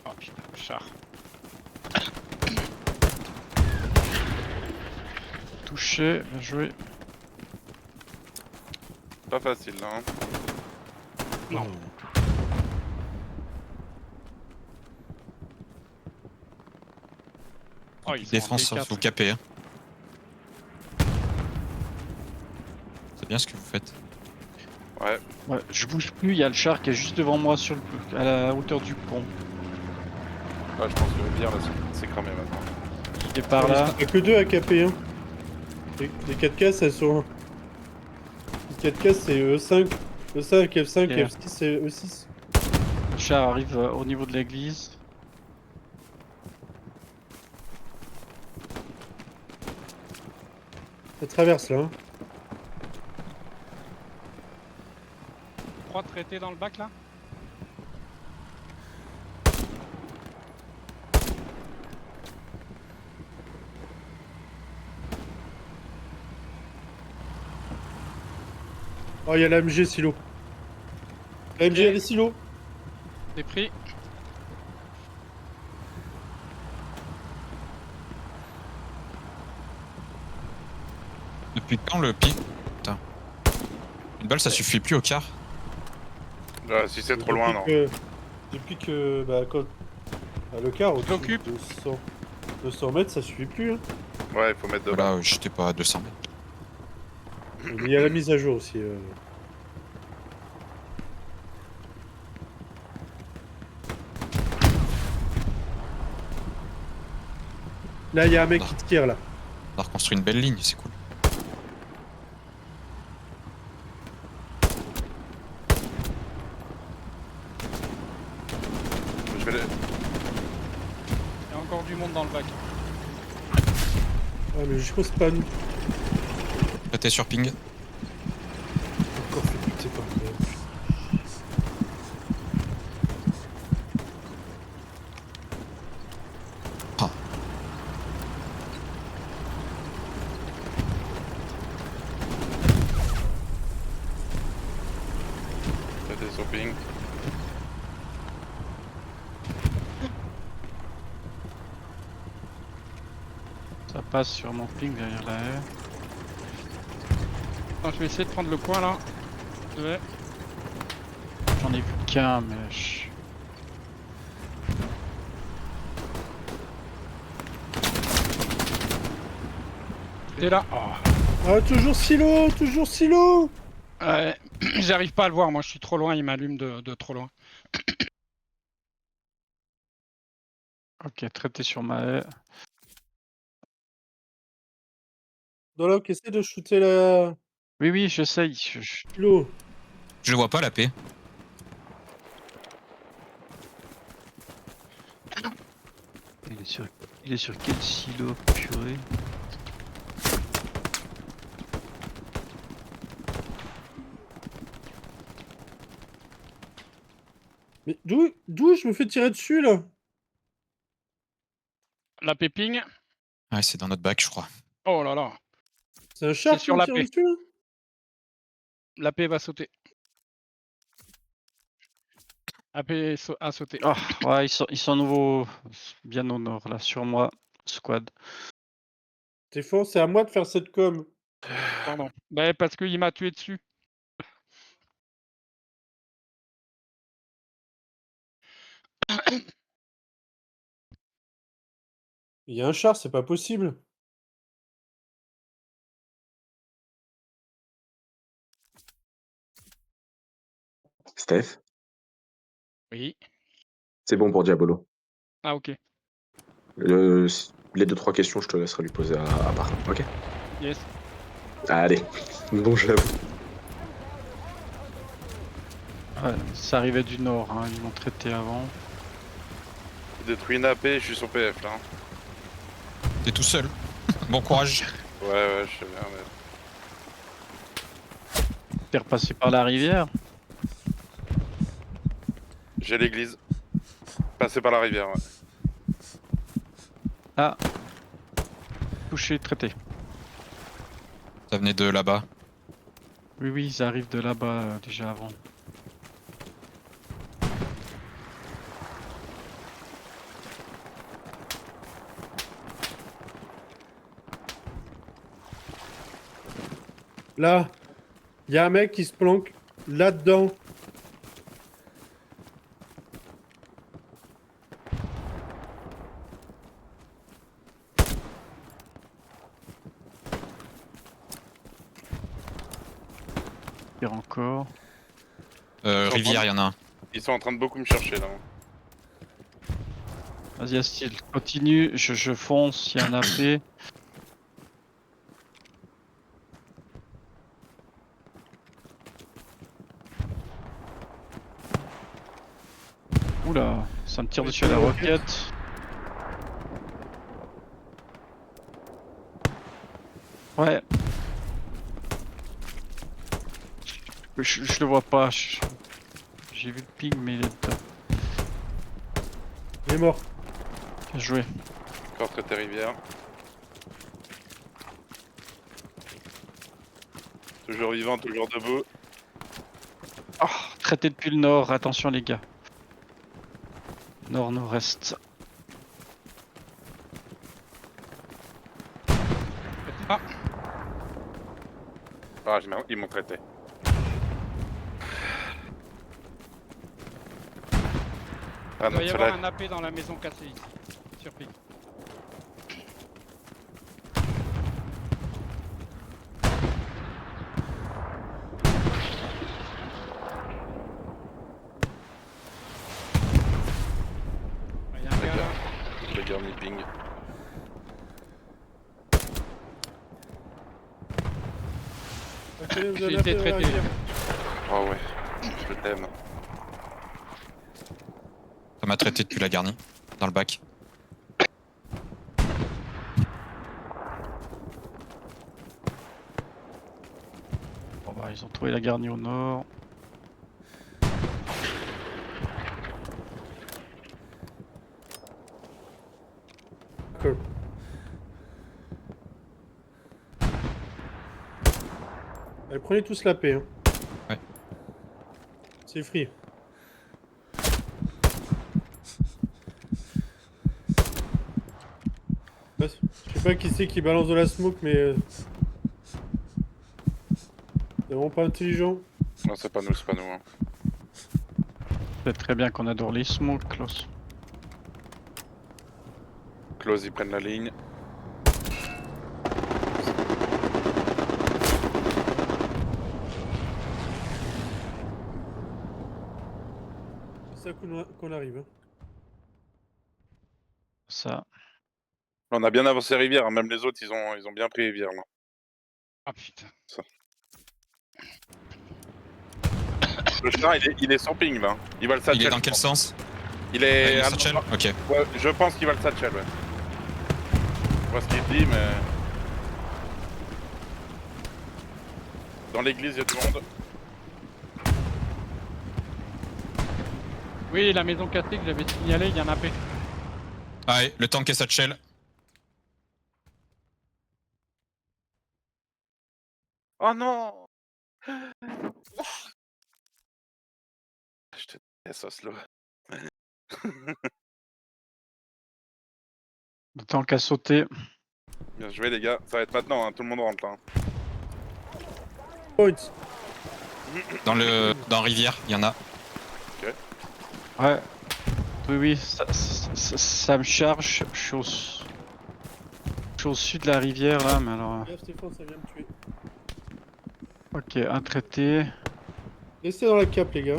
Oh putain, le char. Touché, bien joué. Pas facile, là. Hein. Non. Oh, ils sont en Défense, T4. faut caper. Hein. C'est bien ce que vous faites. Ouais. Ouais, je bouge plus, il y a le char qui est juste devant moi sur à la hauteur du pont. Là, je pense que le rivière, là, c'est cramé maintenant. Il est par là. Il n'y a que 2 AKP, hein. Les 4 cases, elles sont... Les 4 cases, c'est E5. E5, F5, Yeah. F6 et E6. Le char arrive au niveau de l'église. Ça traverse, là, hein. 3 traités dans le bac, là. Oh, il y a la MG silo. La MG, elle est silo. C'est pris. Depuis quand le pic? Putain. Une balle, ça suffit plus au quart. Là, si c'est trop loin, non. Depuis que... Bah, quand... Bah, le car, au-dessus J'occupe. de 200 mètres, ça suffit plus, hein. Ouais, il faut mettre de Voilà, j'étais pas à 200 mètres. Il y a la mise à jour aussi. Là, il y a un mec qui tire là. On a reconstruit une belle ligne, c'est cool. Je vais les... Il y a encore du monde dans le bac. Ah, mais je pense pas nous. T'es sur ping. Encore fait buter par le mec. Ah. Traité sur ping. Ça passe sur mon ping derrière la haie. Attends, je vais essayer de prendre le point là. Ouais. J'en ai vu qu'un, mais... T'es là. Oh. Ah, toujours silo, toujours silo. Ouais, j'arrive pas à le voir, moi je suis trop loin, il m'allume de trop loin. Ok, traité sur ma haie. Dolok, essaie de shooter la Oui, oui, j'essaye. silo. Je le vois pas, la paix. Il est sur quel silo, purée? Mais d'où je me fais tirer dessus là? La péping. Ouais, c'est dans notre bac, je crois. Oh là là. C'est un char qui sur me la tire paix. dessus là? La paix va sauter. La paix a sauté. Ah, ouais, ils sont nouveaux bien au nord, là, sur moi, squad. T'es fort, c'est à moi de faire cette com. Pardon. Bah parce qu'il m'a tué dessus. Il y a un char, c'est pas possible. Steph, Oui. c'est bon pour Diabolo. Ah ok. Les 2-3 questions, je te laisserai lui poser à part. Ok? Yes. Allez, bon jeu à vous. Ouais, ça arrivait du nord, hein, ils m'ont traité avant. J'ai détruit une AP, je suis sur PF là. T'es tout seul. Bon courage. Ouais, je sais bien, mais... T'es repassé par la rivière? J'ai l'église. Passé par la rivière, ouais. Ah. Touché, traité. Ça venait de là-bas. Oui, oui, ils arrivent de là-bas déjà avant. Là, il y a un mec qui se planque là-dedans. Tire encore. Rivière, il y en a un. Ils sont en train de beaucoup me chercher là. Vas-y, Astil, continue, je fonce, il y a un AP. Oula, ça me tire dessus à la roquette. Ouais. Je le vois pas. J'ai vu le ping, mais il est dedans. Il est mort. Bien joué. Encore traité rivière. Toujours vivant, toujours debout. Oh, traité depuis le nord, attention les gars. Nord-nord-est. Ah, Ah, ils m'ont traité. Ah, il doit notre y avoir soleil. un AP dans la maison cassée ici. Surpris. ping. Ok, vous J'ai avez été fait la traité. rivière. Oh ouais, je t'aime. Ça m'a traité depuis la garnie, dans le bac. Bon, bah, ils ont trouvé la garnie au nord. D'accord. Allez, prenez tous la paix. Hein. Ouais. C'est free. Je sais pas qui c'est qui balance de la smoke, mais c'est vraiment pas intelligent. Non, c'est pas nous, c'est pas nous. Hein. C'est très bien qu'on adore les smokes, Klaus. Close, ils prennent la ligne. C'est ça qu'on arrive. Hein. Ça. On a bien avancé rivière, hein. Même les autres, ils ont bien pris rivière là. Ah putain. Le chien, il est sans ping là. Il va le satchel. Il est dans je quel pense. sens? Il Ah, est. il est à satchel? l'endroit- Ok. Ouais, je pense qu'il va le satchel, ouais. Je vois ce qu'il dit, mais. Dans l'église, il y a du monde. Oui, la maison cassée que j'avais signalée, il y en a peu. Ah ouais, le tank est satchel. Oh non. Je te déteste, Oslo. Le temps qu'à sauter. Bien joué, les gars. Ça va être maintenant, hein. Tout le monde rentre là. Point. Dans Rivière, il y en a. Ouais. Oui, oui, ça me charge. Je suis au sud de la rivière là, mais alors. Là, Stéphane, ça vient me tuer. Ok, un traité. Restez dans la cape, les gars.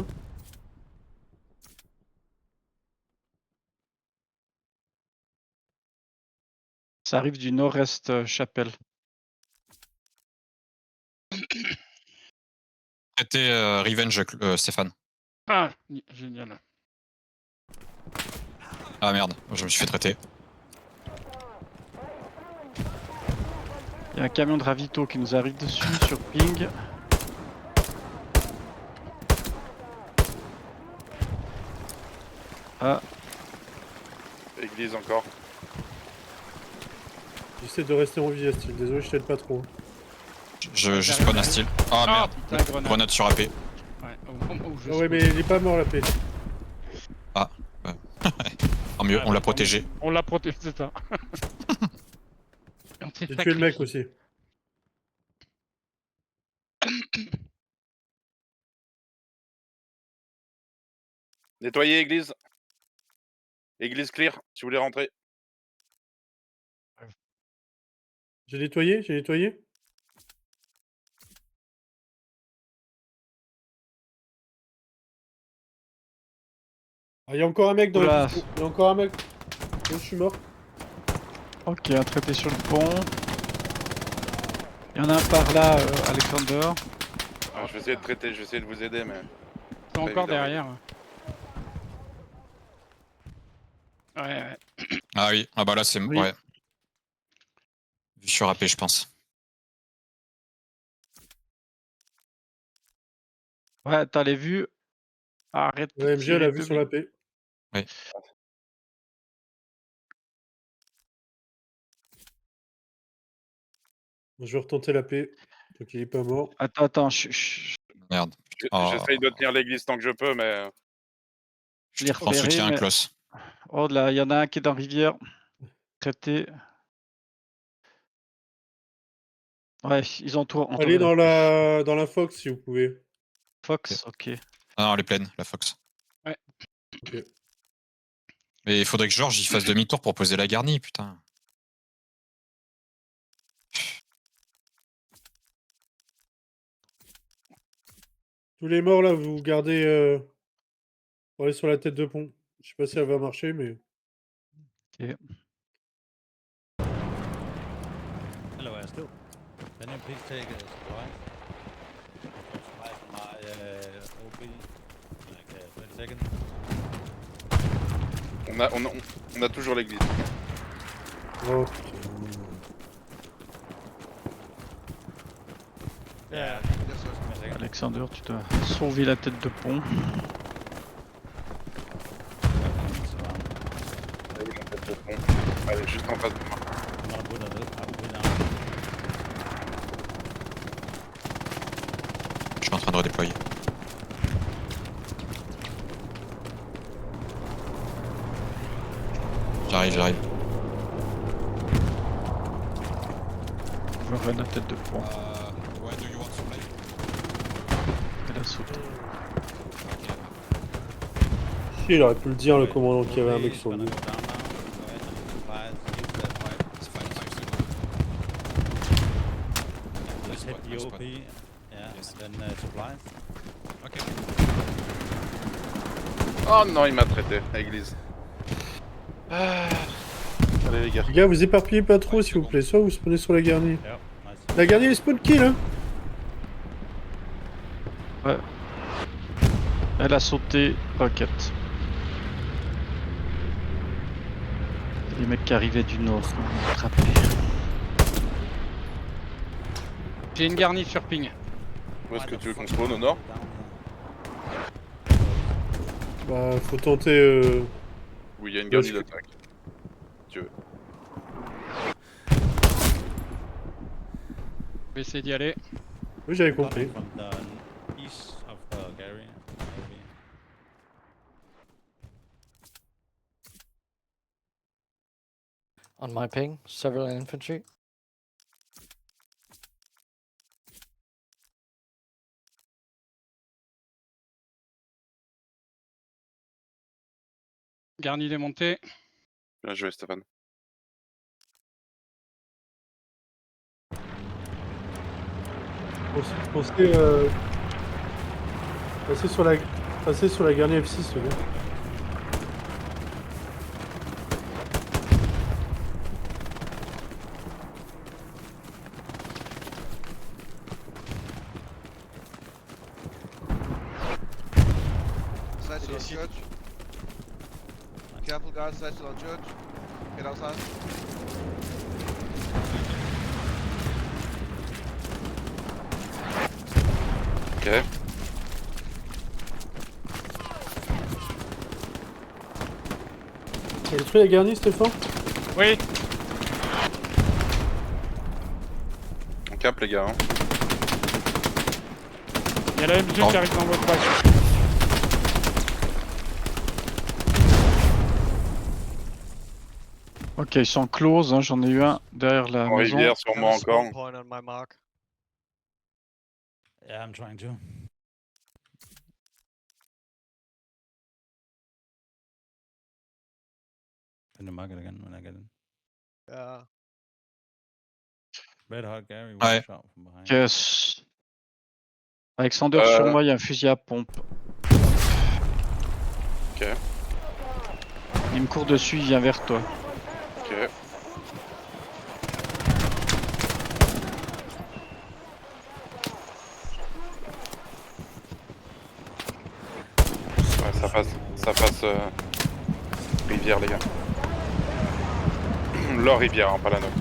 Ça arrive du nord-est Chapelle. Traité Revenge, Stéphane. Ah, génial. Ah merde, je me suis fait traiter. Il y a un camion de ravito qui nous arrive dessus sur ping. Ah, Église encore. J'essaie de rester en vie, Astil. Désolé, je t'aide pas trop. Je spawn un style. Ah Ah merde, putain, grenade. grenade sur AP. Ouais, au moment où je Ah ouais, spawn. mais il est pas mort, la paix. Tant mieux, Ah, on l'a bah, protégé. On l'a protégé, c'est ça. On s'est J'ai tué le mec sacrifié. aussi. Nettoyez église. Église clear, si vous voulez rentrer. J'ai nettoyé, j'ai nettoyé. Ah, il y a encore un mec dans Oula. le pistol. Il y a encore un mec. Oh, je suis mort. ok, un traité sur le pont. Il y en a un par là, Alexander. Ah, je vais essayer de traiter, je vais essayer de vous aider, mais. Ils sont Pas encore évident, derrière. Ouais, ouais. Ah oui, ah bah là c'est... Oui. Ouais. Vu sur AP, je pense. Ouais, t'as les vues. Arrête de Ouais, MG, elle a tirer, vu sur la paix. Oui. Je vais retenter la paix. Donc il est pas mort. Attends, Merde. Oh. J'essaye de tenir l'église tant que je peux, mais. je l'ai En repéré, soutien, mais... Klaus. Oh là, il y en a un qui est dans rivière. Traité. Ouais, ils ont tout Allez entouré la dans la Fox si vous pouvez. Fox, ok. Ah non, elle est pleine, la Fox. Ok. Mais il faudrait que Georges il fasse demi-tour pour poser la garnie, putain. Tous les morts là, vous gardez pour aller sur la tête de pont. Je sais pas si elle va marcher, mais. Ok. you please take a supply? Supply from my OP, like 20 seconds. On a toujours l'église. Oh, Yeah. Just 20 seconds. Alexander, tu dois sauver la tête de pont. Allez, juste en face de moi. I'm gonna put a little now. Je suis en train de redéployer. J'arrive. Je vois la tête de pont. Ouais, do you want to play? Elle a sauté. si, il aurait pu le dire, le commandant, qu'il y avait un mec sur lui. Gonna go down now. Go ahead and supplies. Use that pipe. C'est 5 secondes. Just hit the Spot. OP. Yeah. Yes. And then supplies. Ok. Oh non, il m'a traité, l'église. Allez les gars. Les gars, vous éparpillez pas trop, s'il vous plaît. Soit vous spawnez sur la garnie. Yep. Nice. La garnie, elle spawn kill, hein. Ouais. Elle a sauté rocket. Les mecs qui arrivaient du nord qui m'ont attrapé. J'ai une garnie sur ping. Où est-ce que tu veux qu'on spawn au nord? Bah, faut tenter. Oui, il y a une garnie d'attaque. Si tu veux. Je vais essayer d'y aller. Oui, j'avais compris. From the east of Gary. Maybe. On my ping, several infantry. Garni démonté. Bien joué, Stéphane. Pensez, passer sur la garnie F6, le gars. Side to the church. Careful guys, side to the church. Get outside. Ok. T'as détruit la garnie, Stéphane? Oui. On cap les gars. Hein. Il y a la M2 qui arrive dans votre base. Ok, ils sont close, hein, j'en ai eu un derrière la En maison. rivière sur moi encore. Point on my mark. Yeah, I'm trying to. In the market again when I get in. Yeah. Red hot Gary, one Ouais. shot from behind. Yes. Alexander, sur moi, il y a un fusil à pompe. Ok. Il me court dessus, il vient vers toi. Ok. Ouais, ça passe rivière les gars. Leur rivière, hein, pas la nôtre.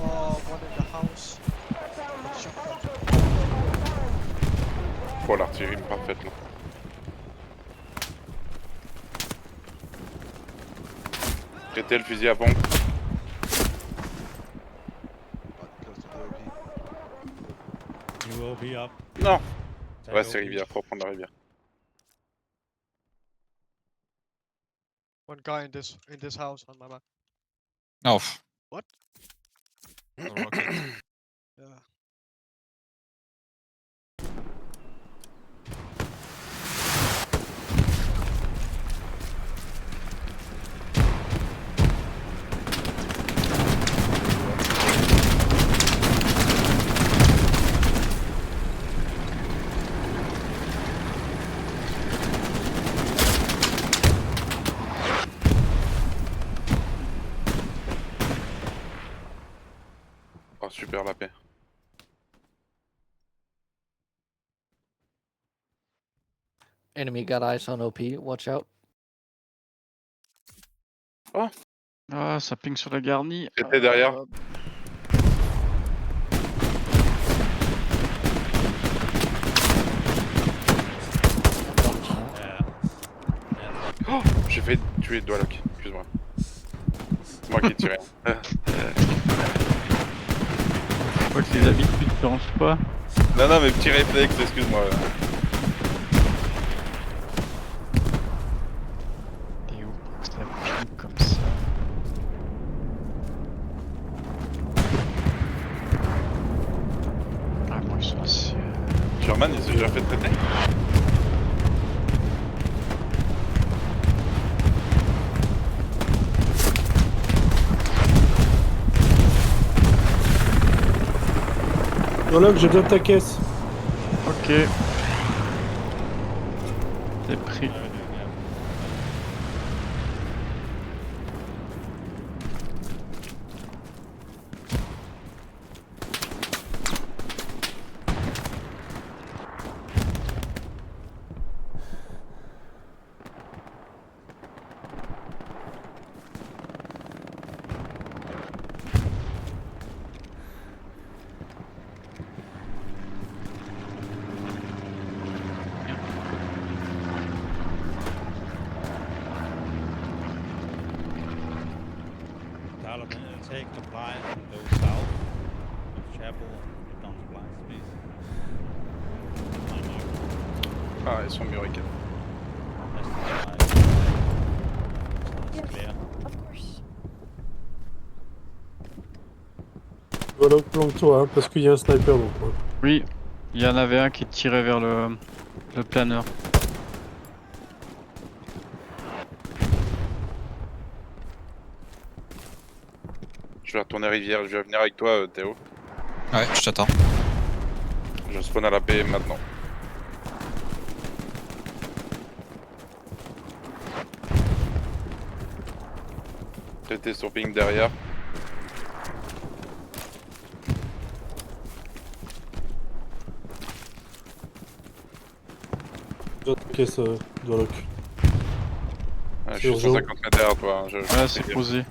Oh, one in the house. Oh l'artillerie parfaite là. Traitez le fusil à pompe. Close to the OP. You will be up. Non. Take Ouais c'est OP. rivière, faut prendre la rivière. One guy in this house on my map. Oh. What? The rocket. Yeah. Oh super la paix. Enemy got eyes on OP. Watch out. Ah, ça ping sur la garnie. J'étais derrière. Oh, j'ai fait tuer Dwalok, excuse-moi. C'est moi qui ai tiré. Je crois que les habitudes ne changent pas. Non, non, mais petit réflexe, excuse-moi. T'es où que ça ping comme ça? Ah, moi, ils sont assez... Sherman, il s'est déjà fait traiter? Voilà que je donne ta caisse. Ok. C'est pris. Taliban take compliance and go south of Chapel down to Blind Space. My mark. Ah, ils sont muriques. That's clear. Of course. Voilà, planque-toi, hein, parce qu'il y a un sniper dans le coin. Oui, il y en avait un qui tirait vers le planeur. Je vais retourner rivière, je vais venir avec toi, Théo. Ouais, je t'attends. Je spawn à la paix maintenant. J'étais sur ping derrière. Donne ta caisse, Dwalok. Ouais, je suis Urgent. 150 mètres derrière toi. Hein, Ouais, c'est posé.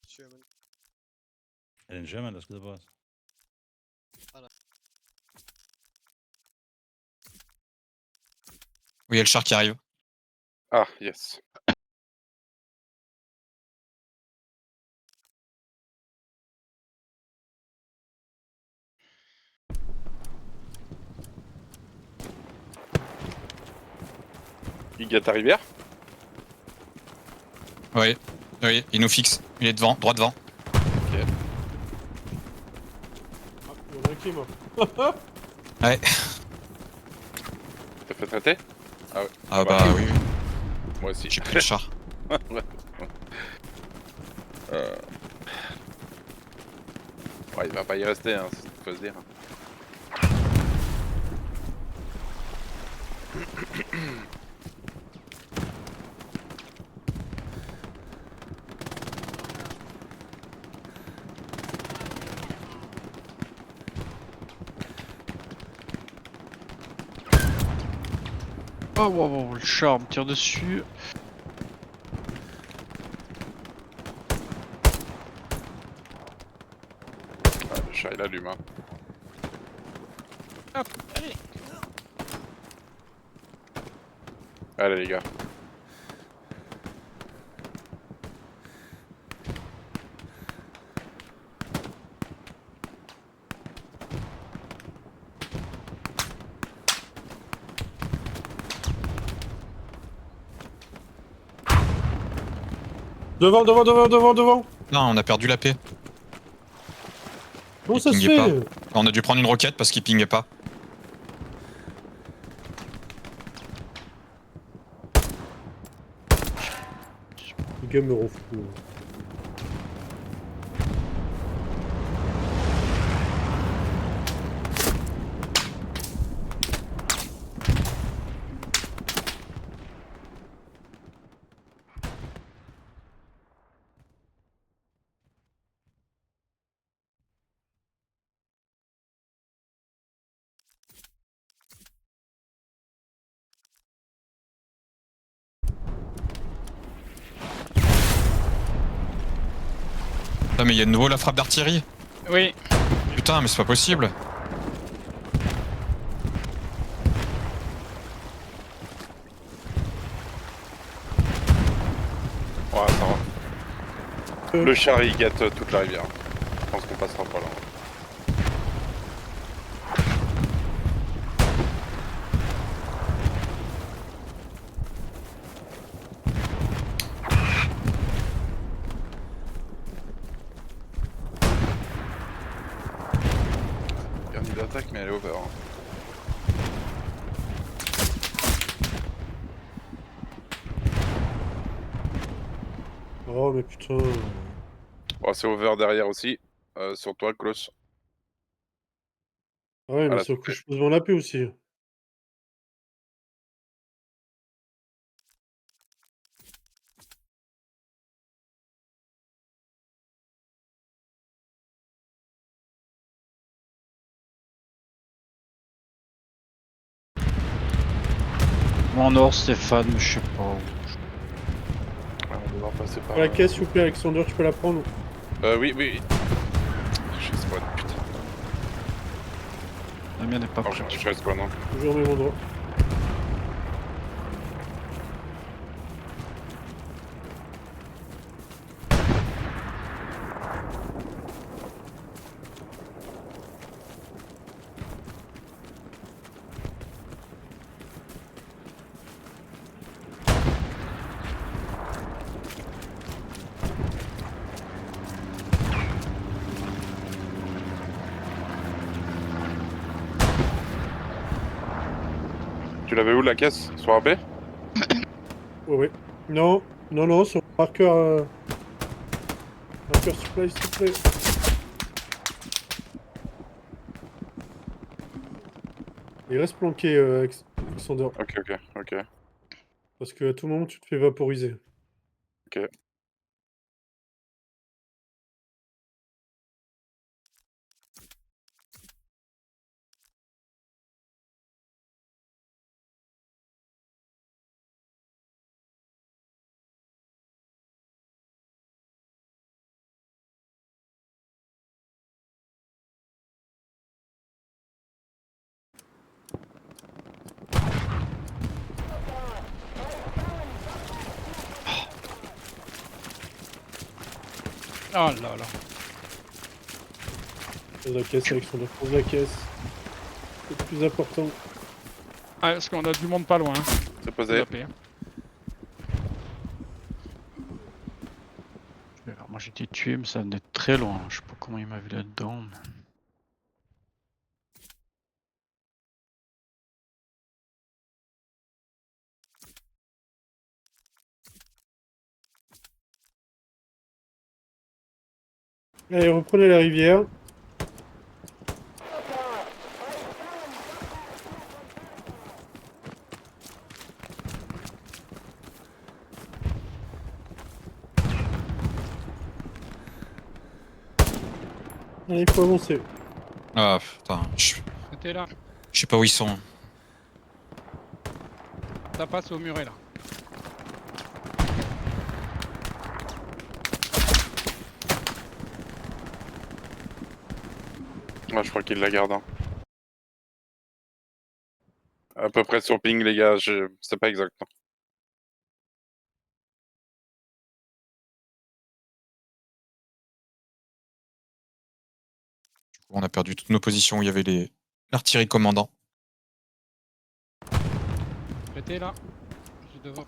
German. Er det en Sherman, der skyder på os? Oui, il y a le char qui arrive. Ah, yes. Il y a ta rivière? Oui, oui, il nous fixe. Il est devant, droit devant. Ah, il y en a un qui est mort. Ouais. T'as fait traiter? Ah ouais. Ah bah oui, oui. Moi aussi. J'ai pris le char. Ouais. Ouais, il va pas y rester, hein, c'est ce qu'il faut se dire. Oh, wow, wow, le char me tire dessus. Ah, le chat il allume, hein. Hop, allez. Allez les gars. Devant, devant, devant, devant, devant. Non, on a perdu la paix. Comment Il ça se pingait fait? On a dû prendre une roquette parce qu'il pingait pas. Le gars me rend fou. Putain, mais il y a de nouveau la frappe d'artillerie. Oui. Putain, mais c'est pas possible. Ouais, ça va. Le char il gâte toute la rivière. Je pense qu'on passera pas là. Garni d'attaque, mais elle est over. Hein. Oh, mais putain. Oh, c'est over derrière aussi. Sur toi, close. Ah ouais, mais Voilà, sauf que je pose mon AP aussi. Moi en nord, Stéphane, mais je sais pas où. Ouais, on va devoir passer par. La caisse, s'il vous plaît, Alexander, tu peux la prendre? Oui, oui. Je spawn, putain. La mienne n'est pas Non, prête. je spawn, non. Toujours au même endroit. Tu l'avais où la caisse? Sur AP? Ouais, ouais. Non, non, non, sur marqueur. Marqueur supply, s'il te plaît. Il reste planqué, Alexander. Ok, ok, ok. Parce que à tout moment, tu te fais vaporiser. Ok. Oh là là. Pose la caisse, Alexander. Pose la caisse. C'est le plus important. Ah, parce qu'on a du monde pas loin. Hein. C'est posé. AP, hein. Alors, moi j'étais tué, mais ça venait de très loin. Je sais pas comment il m'a vu là-dedans. Mais... Allez, reprenez la rivière. Allez, il faut avancer. Ah putain, C'était là. je sais pas où ils sont. Ça passe au muret là. Ouais, je crois qu'il la garde. Hein. À peu près sur ping, les gars, je sais pas exact. Hein. On a perdu toutes nos positions où il y avait l'artillerie commandant. C'était là. Juste devant.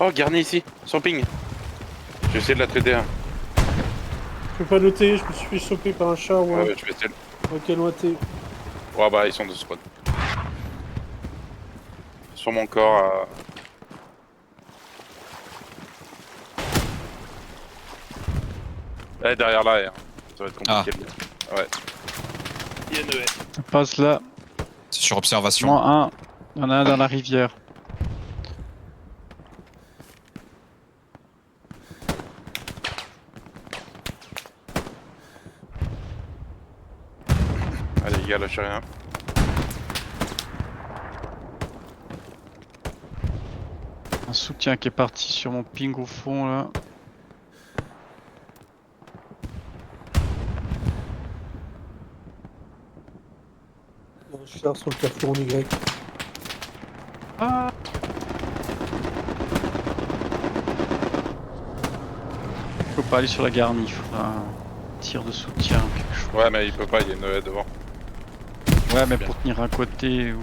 Oh, garni ici, sur ping. Je vais essayer de la traiter. Hein. Je peux pas noter, je me suis fait choper par un char ou un. Ouais, je vais essayer. Ok, noté. Ouais, bah, ils sont de spawn. Sur mon corps. Derrière là, hein. Ça va être compliqué. Ouais. Il y a une haie. Ça passe là. C'est sur observation. Moi un. Il y en a un dans la rivière. gars, lâchez rien. Un soutien qui est parti sur mon ping au fond là. Un char sur le carrefour en Y. Ah. Faut pas aller sur la garnie, il faudra un tir de soutien ou quelque chose. Ouais, mais il peut pas, il y a une haie devant. Ouais, mais pour tenir un côté ou.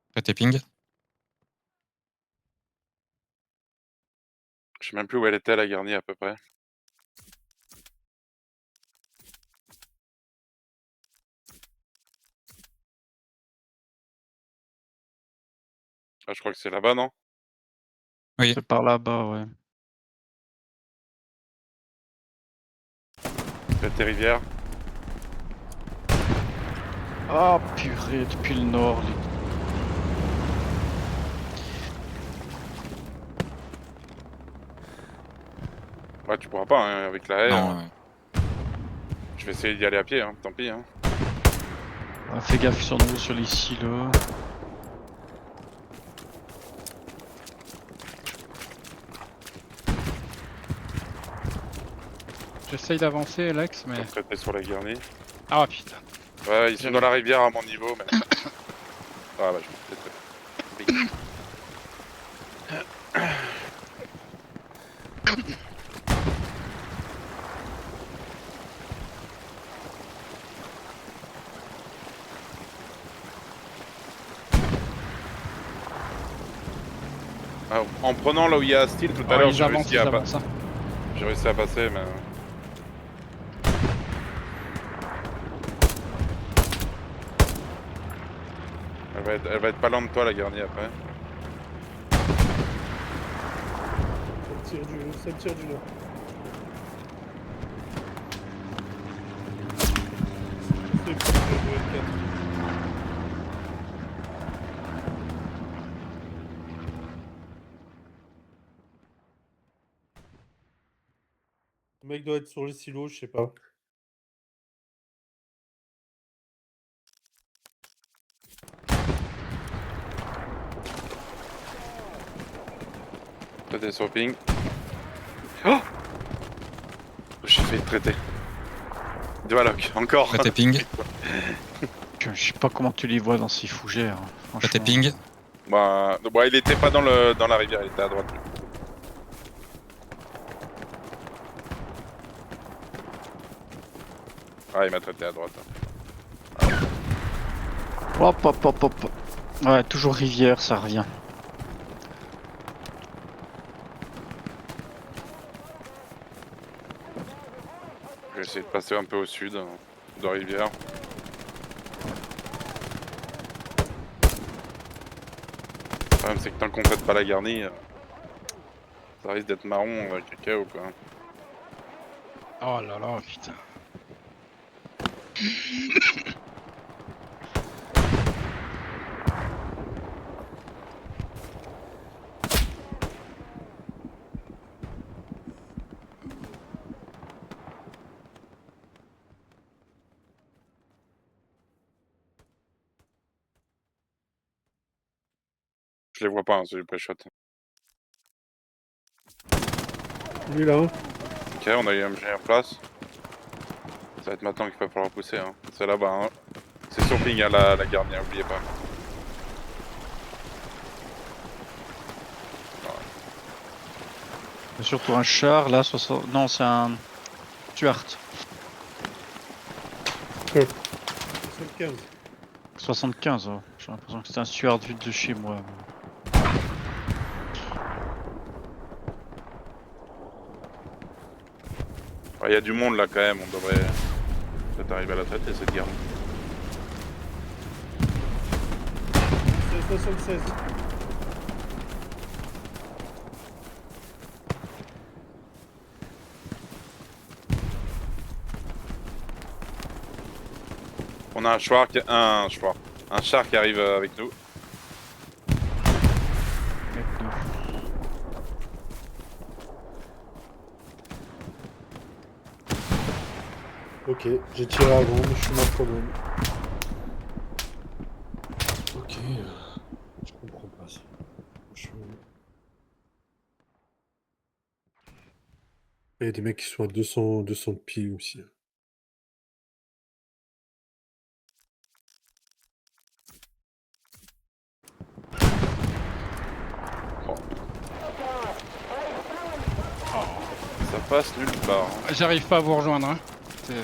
Après tes ping. Je sais même plus où elle était la garnie à peu près. Ah, je crois que c'est là-bas, non? Oui. C'est par là-bas, ouais. C'est tes rivières. Ah purée, depuis le nord. Ouais, tu pourras pas, hein, avec la haie. Non, ouais. Je vais essayer d'y aller à pied, hein, tant pis. Hein. Ah, fais gaffe sur nous, sur les silos. J'essaye d'avancer, Alex, mais. Je vais traiter sur la garnie. Ah putain. Ouais, ils sont dans la rivière à mon niveau, mais. Ah bah, je vais peut-être. Ah, en prenant là où il y a Steel tout à Oh, l'heure, ils j'ai avancent, réussi, ils avancent. Hein. j'ai réussi à passer, mais. Elle va être pas loin de toi la garnie après. Ça me tire du nord. C'est plus de L4. Le mec doit être sur les silos, je sais pas. Toi t'es sur ping. Oh, j'ai fait traiter. Deux allocs, encore. Après tes ping. Je sais pas comment tu les vois dans ces fougères. Après tes Franchement. ping. Bah, il était pas dans la rivière, il était à droite. Ah, il m'a traité à droite. Hop hop hop hop. Ouais, toujours rivière, ça revient. Je vais essayer de passer un peu au sud de la rivière. Le problème c'est que tant qu'on traite pas la garnie, ça risque d'être marron, cacao quoi. Oh là là, putain. Je les vois pas, hein, c'est du pré-shot. Lui là. Ok, on a eu un MG en place. Ça va être maintenant qu'il va falloir pousser. Hein. C'est là-bas. Hein. C'est sur ping, hein, la garnie, oubliez pas. Surtout un char, là, 60... Non, c'est un Stuart. 75. 75, oh. J'ai l'impression que c'est un Stuart vu de chez moi. Il y a du monde là quand même, on devrait peut-être arriver à la traiter cette garnie. C'est 76. On a un char qui arrive avec nous. Mec de Ok, j'ai tiré avant, mais je suis mort quand même. Ok, je comprends pas ça. Franchement. Il y a des mecs qui sont à 200 pieds aussi. Ça passe nulle part. Hein. J'arrive pas à vous rejoindre. Hein. C'est,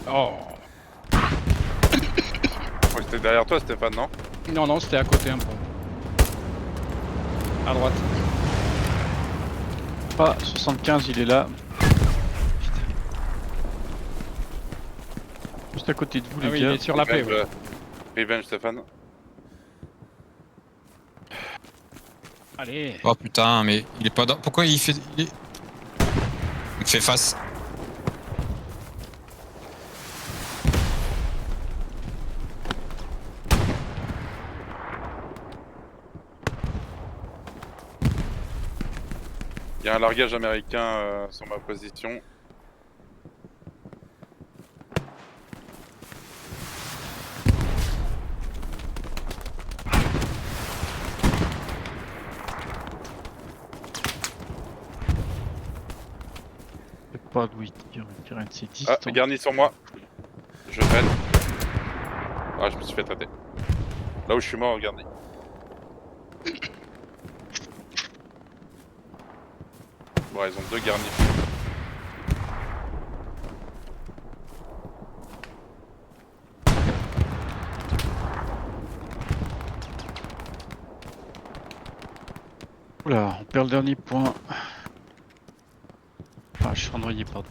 Oh. Je crois que c'était derrière toi, Stéphane, non? Non, non, c'était à côté un peu. À droite. Ah, 75, il est là. Putain. Juste à côté de vous, Ah les oui, il gars. est sur la paix. Revenge, Ouais. Revenge, Stéphane. Allez. Oh putain, mais il est pas dans. Pourquoi il fait. Il fait face. Il y a un largage américain sur ma position. Je sais pas d'où il tire un de ses Ah, distants. garni sur moi. Je traîne. Ah, je me suis fait traiter. Là où je suis mort, garni. Bon, ils ont 2 garnis. Oula, on perd le dernier point. Ah, je suis noyé, pardon.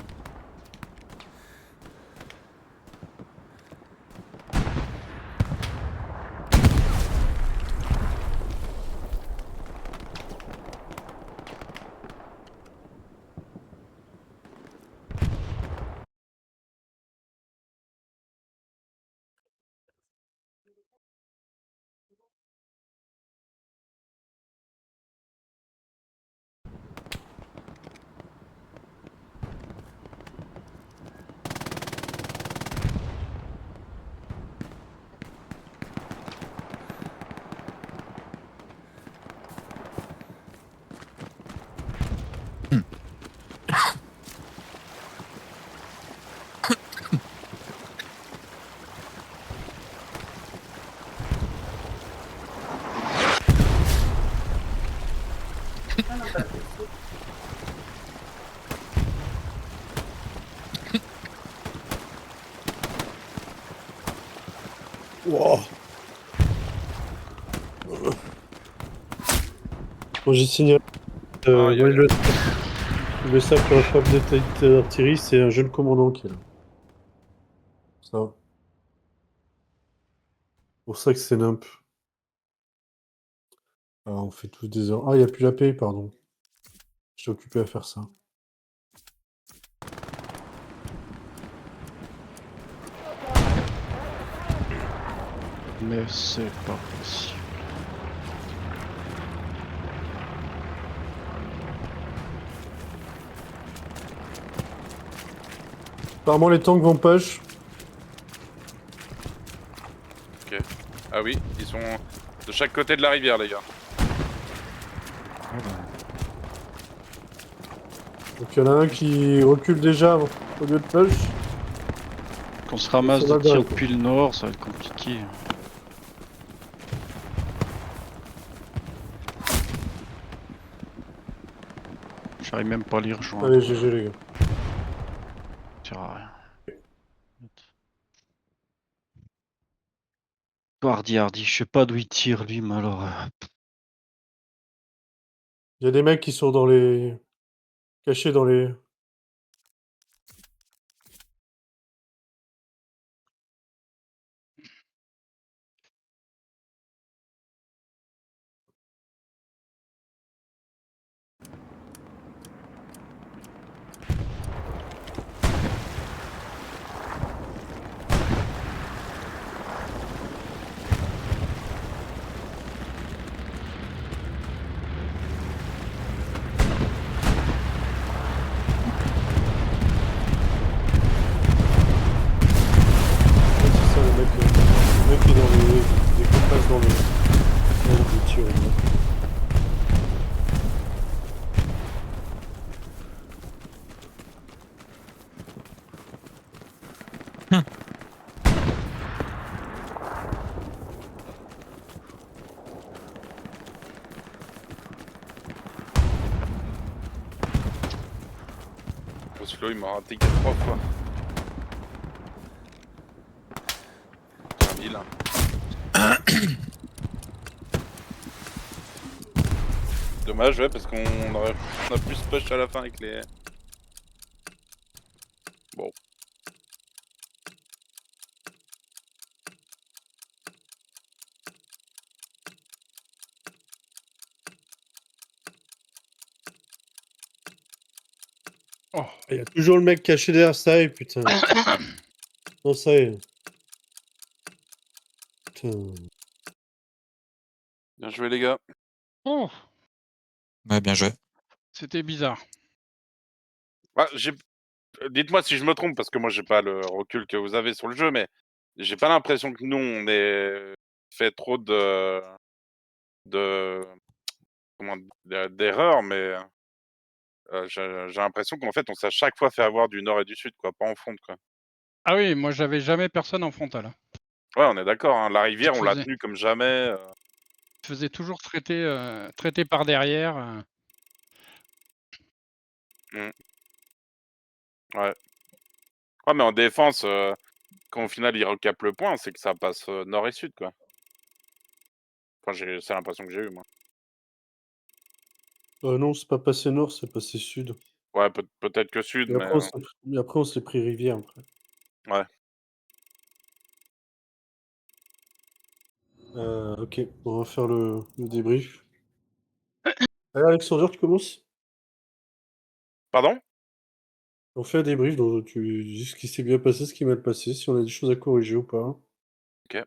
Wow. Bon, j'ai signalé. Aïe, aïe, aïe. Le sac pour la frappe d'artillerie, c'est un jeune commandant qui est là. Ça. Pour ça que c'est nimp. Ah, on fait tous des heures. Ah, il n'y a plus la paix, pardon. J'étais occupé à faire ça. Mais c'est pas possible. Apparemment, les tanks vont push. Ah oui, ils sont de chaque côté de la rivière, les gars. Donc il y en a un qui recule déjà au lieu de push. Qu'on se ramasse Ils de sont là-bas, tirs quoi. depuis le nord, ça va être compliqué. J'arrive même pas à les rejoindre. Allez, GG les gars. Ça sert à rien. Hardy, je sais pas d'où il tire lui, mais alors. Il y a des mecs qui sont dans les... cachés dans les... Ouais, c'est ça le mec qui est dans les... des compasses dans les... dans les tirs, ouais. Celui-là, il m'a raté 3 fois. C'est un vilain. Dommage, ouais, parce on a plus push à la fin avec les... Bon. Oh, Il y a toujours le mec caché derrière ça et putain. Non, ça y est. Putain. Bien joué, les gars. oh, Ouais, bien joué. c'était bizarre. Ah, dites-moi si je me trompe, parce que moi, j'ai pas le recul que vous avez sur le jeu, mais j'ai pas l'impression que nous, on ait fait trop de... comment... d'erreurs, mais j'ai l'impression qu'en fait, on s'est à chaque fois fait avoir du nord et du sud, quoi, pas en front, quoi. Ah oui, moi j'avais jamais personne en frontal. Ouais, on est d'accord, hein. La rivière, Je on l'a faisais- tenue comme jamais. Je faisais toujours traiter par derrière. Ouais. Ouais, mais en défense, quand au final, ils recapent le point, c'est que ça passe nord et sud, quoi. Enfin, c'est l'impression que j'ai eue, moi. Non, c'est pas passé nord, c'est passé sud. Ouais, peut-être que sud, Et mais... après, on s'est pris rivière, après. ouais. Ok, on va faire le débrief. Allez, Alexandre, tu commences? Pardon? On fait un débrief, donc tu dis ce qui s'est bien passé, ce qui est mal passé, si on a des choses à corriger ou pas. Ok.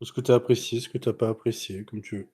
Ce que t'as apprécié, ce que t'as pas apprécié, comme tu veux.